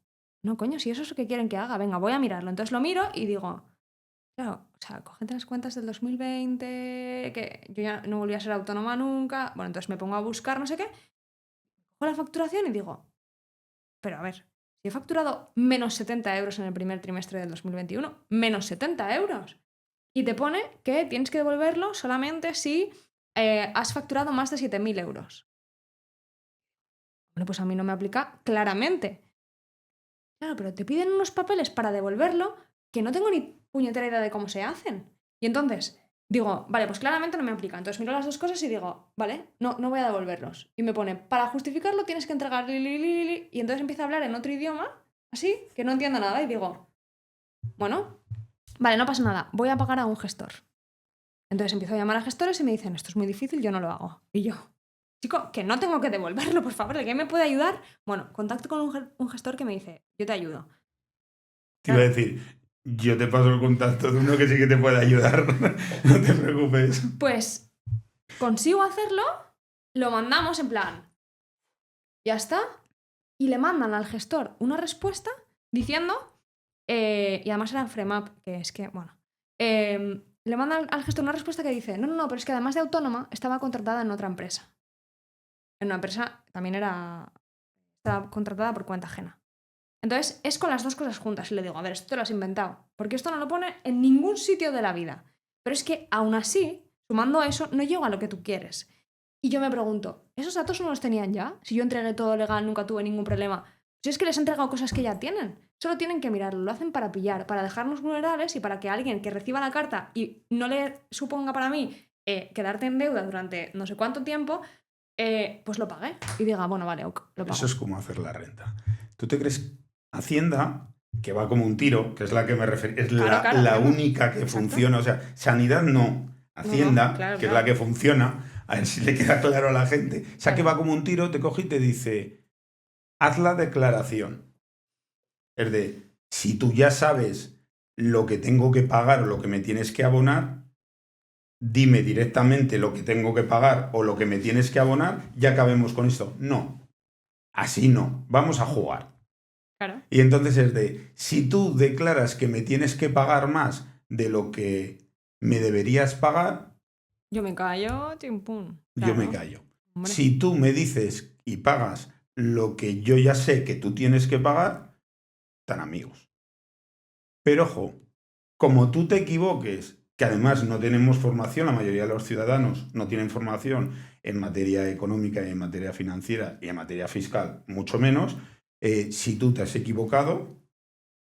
no, coño, si eso es lo que quieren que haga, venga, voy a mirarlo. Entonces lo miro y digo, claro, o sea, cógete las cuentas del 2020, que yo ya no volví a ser autónoma nunca. Bueno, entonces me pongo a buscar no sé qué, cojo la facturación y digo, pero a ver, si he facturado menos 70 euros en el primer trimestre del 2021, menos 70 euros. Y te pone que tienes que devolverlo solamente si has facturado más de 7.000 euros. Bueno, pues a mí no me aplica claramente. Claro, pero te piden unos papeles para devolverlo que no tengo ni puñetera idea de cómo se hacen. Y entonces digo, vale, pues claramente no me aplica. Entonces miro las dos cosas y digo, vale, no voy a devolverlos. Y me pone, para justificarlo tienes que entregar y entonces empieza a hablar en otro idioma, así, que no entiendo nada. Y digo, bueno, vale, no pasa nada, voy a pagar a un gestor. Entonces empiezo a llamar a gestores y me dicen, esto es muy difícil, yo no lo hago. Y yo, chico, que no tengo que devolverlo, por favor, ¿de qué me puede ayudar? Bueno, contacto con un gestor que me dice, yo te ayudo. Te iba a decir, yo te paso el contacto de uno que sí que te puede ayudar. No te preocupes. Pues consigo hacerlo, lo mandamos en plan, ya está, y le mandan al gestor una respuesta diciendo, y además era en FreeMap, que es que, bueno, le mandan al gestor una respuesta que dice, no, pero es que además de autónoma estaba contratada en otra empresa. En una empresa también estaba contratada por cuenta ajena. Entonces, es con las dos cosas juntas. Y le digo, a ver, esto te lo has inventado. Porque esto no lo pone en ningún sitio de la vida. Pero es que, aún así, sumando a eso, no llego a lo que tú quieres. Y yo me pregunto, ¿esos datos no los tenían ya? Si yo entregué todo legal, nunca tuve ningún problema. Si es que les he entregado cosas que ya tienen. Solo tienen que mirarlo. Lo hacen para pillar, para dejarnos vulnerables y para que alguien que reciba la carta y no le suponga para mí quedarte en deuda durante no sé cuánto tiempo, pues lo pague. Y diga, bueno, vale, ok, lo pago. Eso es como hacer la renta. ¿Tú te crees Hacienda, que va como un tiro, que es la que me refiero, es la única que funciona? O sea, sanidad no. Hacienda, claro, que es la que funciona, a ver si le queda claro a la gente. O sea, que va como un tiro, te coge y te dice, haz la declaración. Es de, si tú ya sabes lo que tengo que pagar o lo que me tienes que abonar, dime directamente lo que tengo que pagar o lo que me tienes que abonar, ya acabemos con esto. No, así no, vamos a jugar. Claro. Y entonces es de, si tú declaras que me tienes que pagar más de lo que me deberías pagar, yo me callo, chimpún. Claro. Yo me callo. Hombre. Si tú me dices y pagas lo que yo ya sé que tú tienes que pagar, tan amigos. Pero ojo, como tú te equivoques, que además no tenemos formación, la mayoría de los ciudadanos no tienen formación en materia económica y en materia financiera y en materia fiscal, mucho menos, si tú te has equivocado,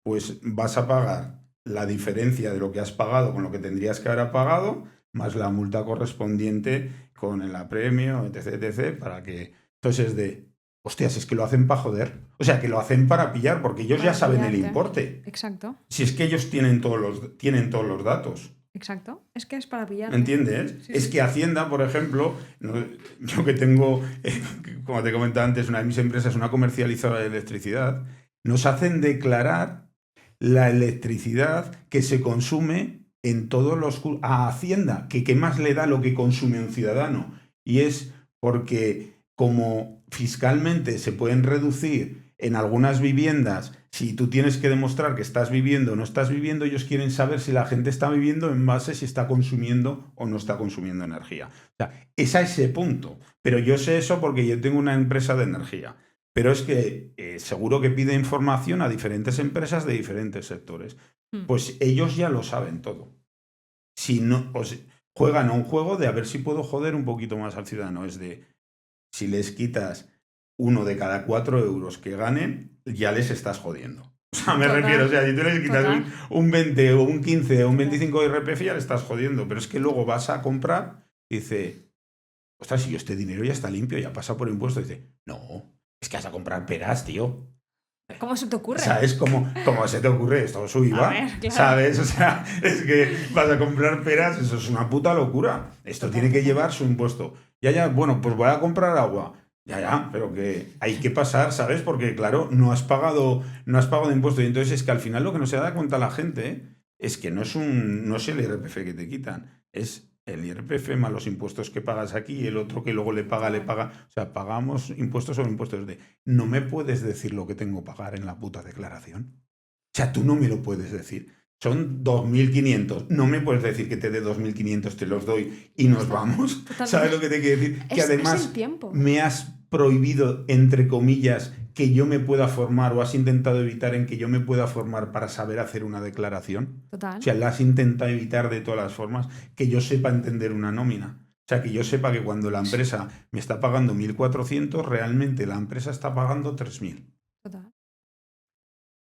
pues vas a pagar la diferencia de lo que has pagado con lo que tendrías que haber pagado más la multa correspondiente con el apremio, etc, etc, para que... Entonces hostias, es que lo hacen para joder. O sea, que lo hacen para pillar, porque ellos Para ya saben el pillarte. importe. Exacto. Si es que ellos tienen todos los datos. Exacto. Es que es para ¿Me pillarte. entiendes? Sí, Es sí. que Hacienda, por ejemplo, yo que tengo, como te comentaba antes, una de mis empresas, una comercializadora de electricidad, nos hacen declarar la electricidad que se consume en todos los... a Hacienda, que qué más le da lo que consume un ciudadano. Y es porque como fiscalmente se pueden reducir en algunas viviendas, si tú tienes que demostrar que estás viviendo o no estás viviendo, ellos quieren saber si la gente está viviendo en base si está consumiendo o no está consumiendo energía. O sea, es a ese punto. Pero yo sé eso porque yo tengo una empresa de energía. Pero es que seguro que pide información a diferentes empresas de diferentes sectores. Pues ellos ya lo saben todo. Si no, juegan a un juego de a ver si puedo joder un poquito más al ciudadano. Es de, si les quitas 1 de cada 4 euros que ganen, ya les estás jodiendo. O sea, me refiero, o sea, si tú les quitas un 20 o un 15 o un 25 de IRPF, ya le estás jodiendo. Pero es que luego vas a comprar y dice, ostras, si yo este dinero ya está limpio, ya pasa por impuestos. Y dice, no, es que vas a comprar peras, tío. ¿Cómo se te ocurre? ¿Sabes cómo se te ocurre? Esto es su IVA, claro. ¿sabes? O sea, es que vas a comprar peras, eso es una puta locura. Esto tiene que llevar su impuesto. Ya, bueno, pues voy a comprar agua. Ya, pero que hay que pasar, ¿sabes? Porque, claro, no has pagado de impuesto. Y entonces es que al final lo que no se da cuenta la gente es que no es el IRPF que te quitan, es el IRPF más los impuestos que pagas aquí y el otro que luego le paga. O sea, pagamos impuestos sobre impuestos. No me puedes decir lo que tengo que pagar en la puta declaración. O sea, tú no me lo puedes decir. Son 2.500. No me puedes decir que te dé 2.500, te los doy y nos vamos. Totalmente. ¿Sabes lo que te quiero decir? Que además es el tiempo. Me has prohibido, entre comillas, que yo me pueda formar o has intentado evitar en que yo me pueda formar para saber hacer una declaración. Total. O sea, la has intentado evitar de todas las formas que yo sepa entender una nómina. O sea, que yo sepa que cuando la empresa me está pagando 1.400, realmente la empresa está pagando 3.000. Total.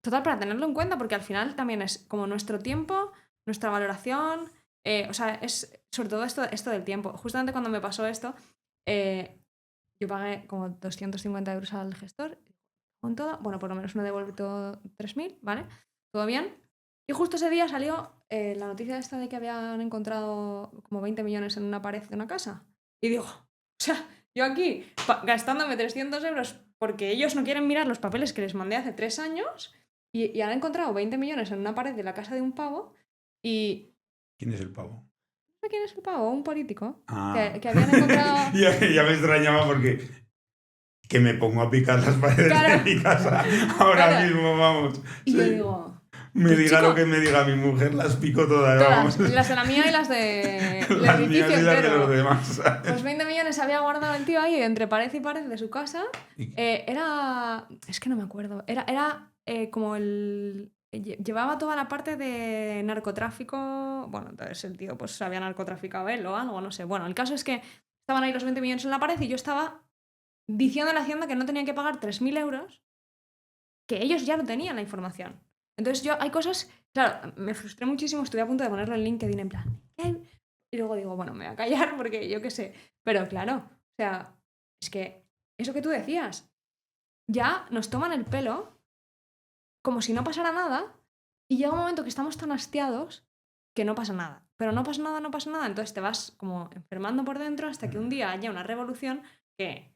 Total, para tenerlo en cuenta, porque al final también es como nuestro tiempo, nuestra valoración, o sea, es sobre todo esto del tiempo. Justamente cuando me pasó esto, yo pagué como 250 euros al gestor, con todo, bueno, por lo menos me he devuelto 3.000, ¿vale? Todo bien. Y justo ese día salió la noticia esta de que habían encontrado como 20 millones en una pared de una casa. Y digo, o sea, yo aquí gastándome 300 euros porque ellos no quieren mirar los papeles que les mandé hace 3 años y han encontrado 20 millones en una pared de la casa de un pavo y... ¿Quién es el pavo? No sé quién es el pavo, un político. Ah. Que habían encontrado... ya me extrañaba porque... que me pongo a picar las paredes de mi casa ahora mismo, vamos. Y sí. Yo digo... Me diga lo que me diga mi mujer, las pico todas. Vamos. Las de la mía y las de... las mías y las de los demás, ¿sabes? Pues 20 millones había guardado el tío ahí entre pared y pared de su casa. Era... Es que no me acuerdo. Era como el... Llevaba toda la parte de narcotráfico. Bueno, entonces el tío pues había narcotraficado él o algo, no sé. Bueno, el caso es que estaban ahí los 20 millones en la pared y yo estaba diciendo a la Hacienda que no tenían que pagar 3.000 euros, que ellos ya no tenían la información. Entonces yo hay cosas... Claro, me frustré muchísimo, estuve a punto de ponerlo en LinkedIn en plan... Y luego digo, bueno, me voy a callar porque yo qué sé. Pero claro, o sea, es que eso que tú decías, ya nos toman el pelo como si no pasara nada y llega un momento que estamos tan hastiados que no pasa nada. Pero no pasa nada, no pasa nada. Entonces te vas como enfermando por dentro hasta que un día haya una revolución que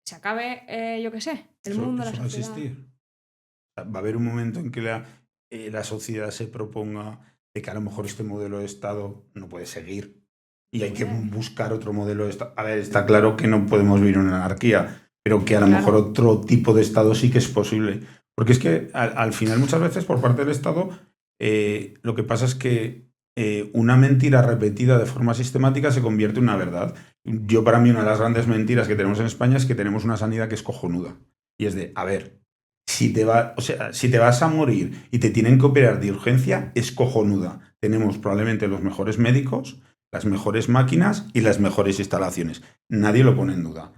se acabe, yo qué sé, el mundo, la sociedad. Eso va a existir. Va a haber un momento en que la sociedad se proponga de que a lo mejor este modelo de Estado no puede seguir y hay que buscar otro modelo de Estado. A ver, está claro que no podemos vivir en una anarquía, pero que a lo mejor otro tipo de Estado sí que es posible. Porque es que al final muchas veces por parte del Estado lo que pasa es que una mentira repetida de forma sistemática se convierte en una verdad. Yo para mí una de las grandes mentiras que tenemos en España es que tenemos una sanidad que es cojonuda. Y es de, a ver, si te vas a morir y te tienen que operar de urgencia, es cojonuda. Tenemos probablemente los mejores médicos, las mejores máquinas y las mejores instalaciones. Nadie lo pone en duda.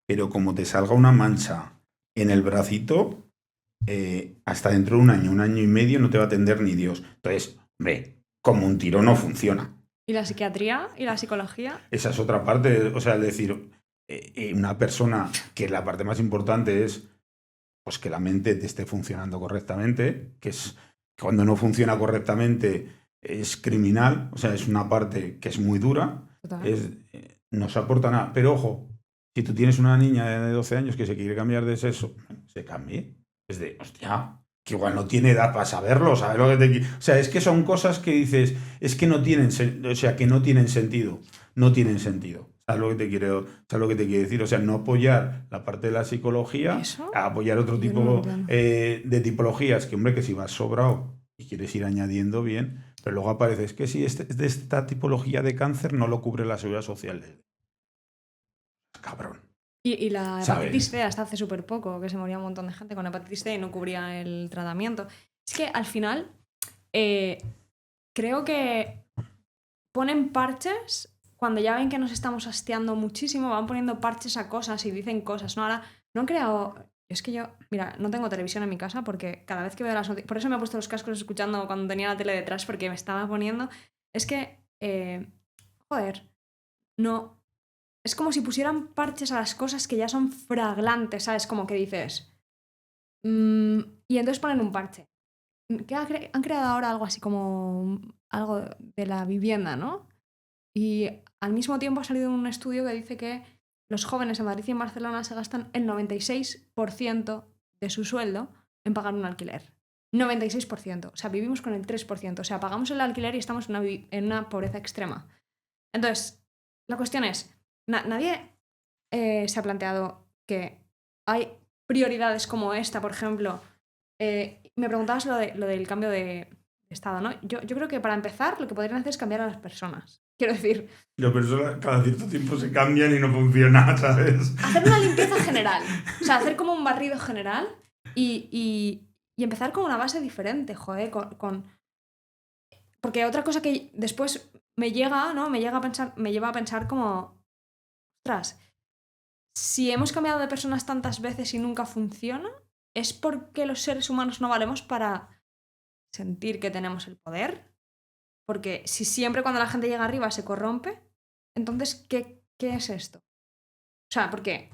Pero como te salga una mancha en el bracito, hasta dentro de un año y medio no te va a atender ni Dios. Entonces, hombre, como un tiro no funciona. ¿Y la psiquiatría y la psicología? Esa es otra parte, o sea, es decir, una persona que la parte más importante es pues que la mente te esté funcionando correctamente, que es cuando no funciona correctamente es criminal, o sea, es una parte que es muy dura, Total. no se aporta nada. Pero ojo, si tú tienes una niña de 12 años que se quiere cambiar de sexo, se cambie. Es de, hostia, que igual no tiene edad para saberlo, ¿sabes lo que te O sea, es que son cosas que dices, es que no tienen, o sea, que no tienen sentido, no tienen sentido. ¿Sabes lo que te quiero, sabes lo que te quiero decir? O sea, no apoyar la parte de la psicología, ¿Eso? a apoyar otro Yo no lo tipo entiendo. de tipologías, que hombre, que si vas sobrado y quieres ir añadiendo bien, pero luego aparece, es que si de esta tipología de cáncer no lo cubre la seguridad social. Cabrón, Y la hepatitis ¿sabes? C hasta hace súper poco, que se moría un montón de gente con hepatitis C y no cubría el tratamiento. Es que al final eh, creo que ponen parches cuando ya ven que nos estamos hastiando muchísimo, van poniendo parches a cosas y dicen cosas, ¿no? Ahora, no han creado... Es que yo, mira, no tengo televisión en mi casa porque cada vez que veo las noticias... Por eso me he puesto los cascos escuchando cuando tenía la tele detrás porque me estaba poniendo... Es que, joder, no... Es como si pusieran parches a las cosas que ya son fraglantes, ¿sabes? Como que dices... y entonces ponen un parche. Han creado ahora algo así como algo de la vivienda, ¿no? Y al mismo tiempo ha salido un estudio que dice que los jóvenes en Madrid y en Barcelona se gastan el 96% de su sueldo en pagar un alquiler. 96%. O sea, vivimos con el 3%. O sea, pagamos el alquiler y estamos en una pobreza extrema. Entonces, la cuestión es, nadie se ha planteado que hay prioridades como esta, por ejemplo. Me preguntabas lo del cambio de estado, ¿no? Yo creo que para empezar lo que podrían hacer es cambiar a las personas. Quiero decir, Las personas cada cierto tiempo se cambian y no funciona, ¿sabes? hacer una limpieza general. O sea, hacer como un barrido general y empezar con una base diferente, joder, Porque otra cosa que después me llega, ¿no? Me lleva a pensar como, ostras, si hemos cambiado de personas tantas veces y nunca funciona, ¿es porque los seres humanos no valemos para sentir que tenemos el poder? Porque si siempre cuando la gente llega arriba se corrompe, entonces, ¿qué es esto? O sea, ¿por qué?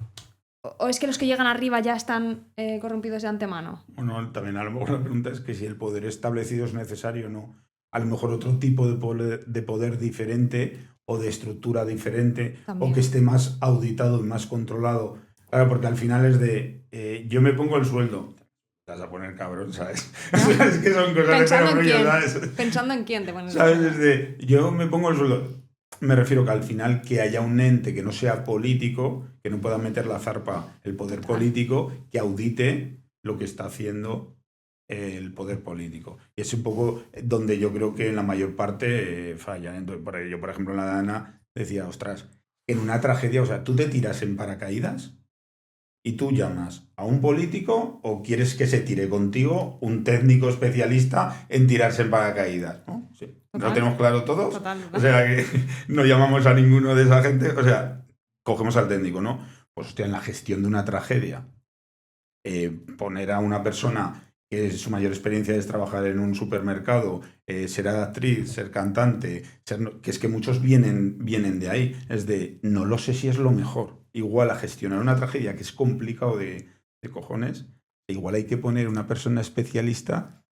¿O es que los que llegan arriba ya están corrompidos de antemano? Bueno, también a lo mejor la pregunta es que si el poder establecido es necesario o no. A lo mejor otro tipo de poder diferente o de estructura diferente o que También. esté más auditado y más controlado. Claro, porque al final es de yo me pongo el sueldo. Te vas a poner cabrón, ¿sabes? ¿Ya? Es que son cosas de Pensando en perogrullo, quién. ¿sabes? Pensando en quién te pones el ¿Sabes? sueldo. Desde yo me pongo el sueldo. Me refiero que al final que haya un ente que no sea político, que no pueda meter la zarpa el poder Total. político, que audite lo que está haciendo el poder político. Y es un poco donde yo creo que en la mayor parte fallan. Entonces, yo, por ejemplo, en la Dana decía, ostras, en una tragedia, o sea, tú te tiras en paracaídas y tú llamas a un político o quieres que se tire contigo un técnico especialista en tirarse en paracaídas, ¿no? Sí. ¿No lo Total. tenemos claro todos? Total. O sea, que no llamamos a ninguno de esa gente, o sea, cogemos al técnico, ¿no? Pues hostia, en la gestión de una tragedia, poner a una persona que su mayor experiencia es trabajar en un supermercado, ser actriz, ser cantante, que es que muchos vienen de ahí. Es de, no lo sé si es lo mejor. Igual a gestionar una tragedia que es complicado de cojones, igual hay que poner una persona especialista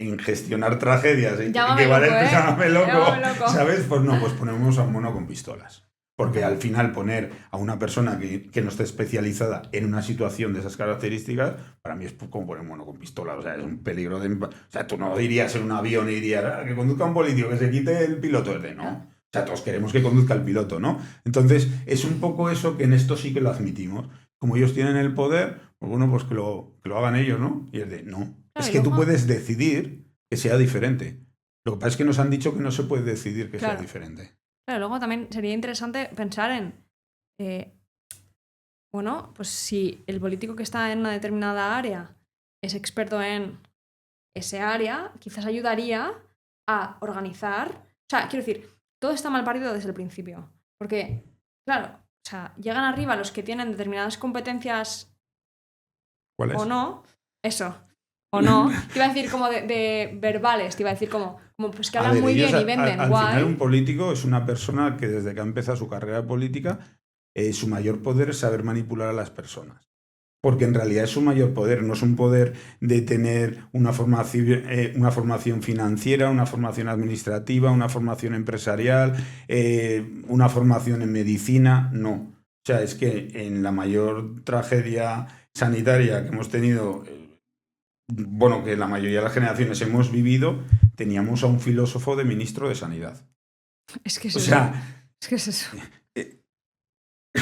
en gestionar tragedias, que Llámame vale, loco, ¿eh? llámame loco, Llámame loco. ¿sabes? Pues no, pues ponemos a un mono con pistolas. Porque Total. al final poner a una persona que no esté especializada en una situación de esas características, para mí es como poner un mono con pistola. O sea, es un peligro de... O sea, tú no irías en un avión y dirías, que conduzca un político, que se quite el piloto. Es de, no. O sea, todos queremos que conduzca el piloto, ¿no? Entonces, es un poco eso que en esto sí que lo admitimos. Como ellos tienen el poder, pues bueno, pues que lo hagan ellos, ¿no? Y es de, no. Claro, Es y que tú luego, puedes decidir que sea diferente. Lo que pasa es que nos han dicho que no se puede decidir que sea claro, diferente. claro, luego también sería interesante pensar en, eh, bueno, pues si el político que está en una determinada área es experto en ese área, quizás ayudaría a organizar. O sea, quiero decir, todo está mal parido desde el principio. Porque, claro, o sea, llegan arriba los que tienen determinadas competencias ¿Cuál o es? no, eso, o no. Te iba a decir como de verbales, te iba a decir como como pues que hablan muy bien y venden, al guay. final un político es una persona que desde que ha empezado su carrera política, su mayor poder es saber manipular a las personas. Porque en realidad es su mayor poder, no es un poder de tener una formación financiera, una formación administrativa, una formación empresarial, una formación en medicina, no. O sea, es que en la mayor tragedia sanitaria que hemos tenido, bueno, que la mayoría de las generaciones hemos vivido, teníamos a un filósofo de ministro de Sanidad. Es que es O eso. sea, Es que es eso.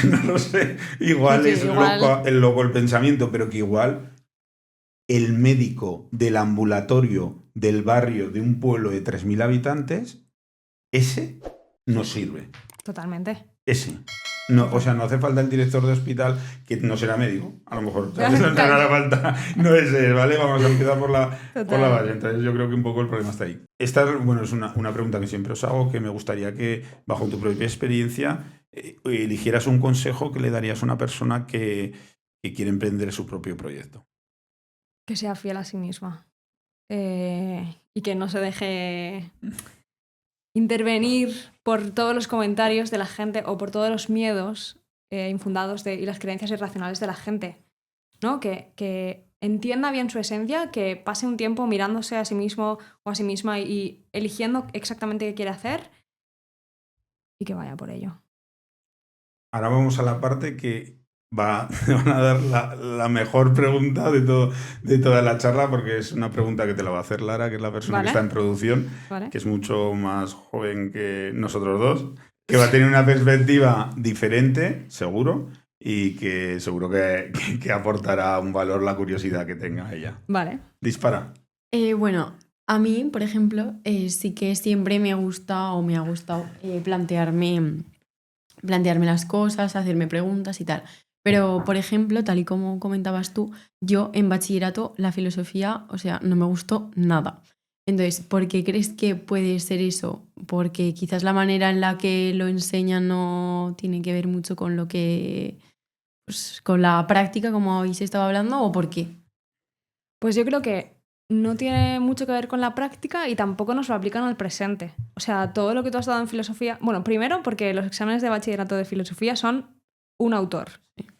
no lo sé, igual Sí, es igual. loco el pensamiento, pero que igual el médico del ambulatorio del barrio de un pueblo de 3.000 habitantes, ese no sirve. Totalmente. Ese. No, o sea, no hace falta el director de hospital, que no será médico, a lo mejor. ¿Sabes? No hará falta, no es él, ¿vale? Vamos a empezar por la base. Entonces yo creo que un poco el problema está ahí. Esta, bueno, es una pregunta que siempre os hago, que me gustaría que, bajo tu propia experiencia, eligieras un consejo que le darías a una persona que quiere emprender su propio proyecto. Que sea fiel a sí misma. Y que no se deje intervenir por todos los comentarios de la gente o por todos los miedos infundados y las creencias irracionales de la gente, ¿no? Que entienda bien su esencia, que pase un tiempo mirándose a sí mismo o a sí misma y eligiendo exactamente qué quiere hacer y que vaya por ello. Ahora vamos a la parte que te van a dar la mejor pregunta de toda la charla, porque es una pregunta que te la va a hacer Lara, que es la persona que está en producción, ¿Vale? que es mucho más joven que nosotros dos, que va a tener una perspectiva diferente, seguro, y que seguro que aportará un valor la curiosidad que tenga ella. Vale. Dispara. Bueno, a mí, por ejemplo, sí que siempre me gusta o me ha gustado plantearme las cosas, hacerme preguntas y tal. Pero, por ejemplo, tal y como comentabas tú, yo en bachillerato la filosofía, o sea, no me gustó nada. Entonces, ¿por qué crees que puede ser eso? Porque quizás la manera en la que lo enseñan no tiene que ver mucho con lo que, pues, con la práctica, como habéis estado hablando, ¿o por qué? Pues yo creo que no tiene mucho que ver con la práctica y tampoco nos lo aplican al presente. O sea, todo lo que tú has dado en filosofía... Bueno, primero porque los exámenes de bachillerato de filosofía son un autor.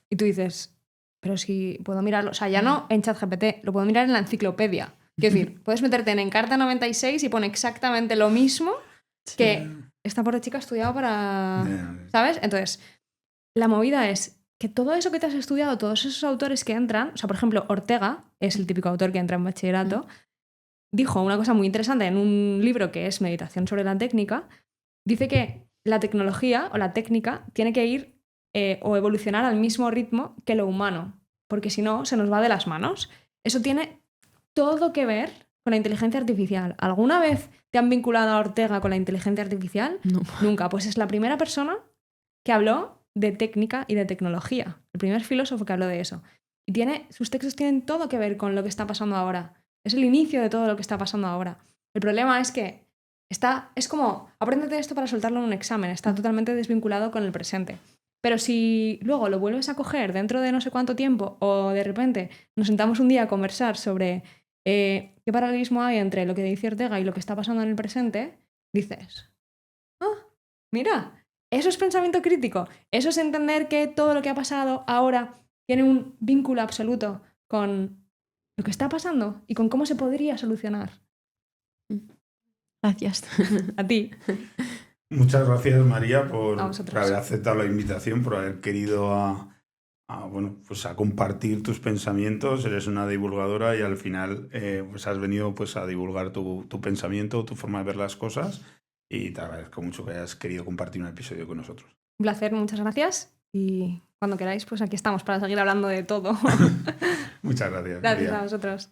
Y tú dices, pero si puedo mirarlo... O sea, ya no en ChatGPT, lo puedo mirar en la enciclopedia. Quiero decir, puedes meterte en Encarta 96 y pone exactamente lo mismo que esta pobre chica ha estudiado para... ¿Sabes? Entonces, la movida es que todo eso que te has estudiado, todos esos autores que entran, o sea, por ejemplo, Ortega es el típico autor que entra en bachillerato, dijo una cosa muy interesante en un libro que es Meditación sobre la técnica, dice que la tecnología o la técnica tiene que ir o evolucionar al mismo ritmo que lo humano, porque si no, se nos va de las manos. Eso tiene todo que ver con la inteligencia artificial. ¿Alguna vez te han vinculado a Ortega con la inteligencia artificial? No. Nunca. Pues es la primera persona que habló de técnica y de tecnología. El primer filósofo que habló de eso. Y sus textos tienen todo que ver con lo que está pasando ahora. Es el inicio de todo lo que está pasando ahora. El problema es que es como, apréndete esto para soltarlo en un examen. Está totalmente desvinculado con el presente. Pero si luego lo vuelves a coger dentro de no sé cuánto tiempo o de repente nos sentamos un día a conversar sobre qué paralelismo hay entre lo que dice Ortega y lo que está pasando en el presente, dices, mira, eso es pensamiento crítico. Eso es entender que todo lo que ha pasado ahora tiene un vínculo absoluto con lo que está pasando y con cómo se podría solucionar. Gracias. A ti. Muchas gracias, María, por A vosotros. haber aceptado la invitación, por haber querido pues a compartir tus pensamientos. Eres una divulgadora y al final pues has venido pues a divulgar tu pensamiento, tu forma de ver las cosas, y te agradezco mucho que hayas querido compartir un episodio con nosotros. Un placer, muchas gracias y cuando queráis pues aquí estamos para seguir hablando de todo. Muchas gracias. Gracias María. a vosotros.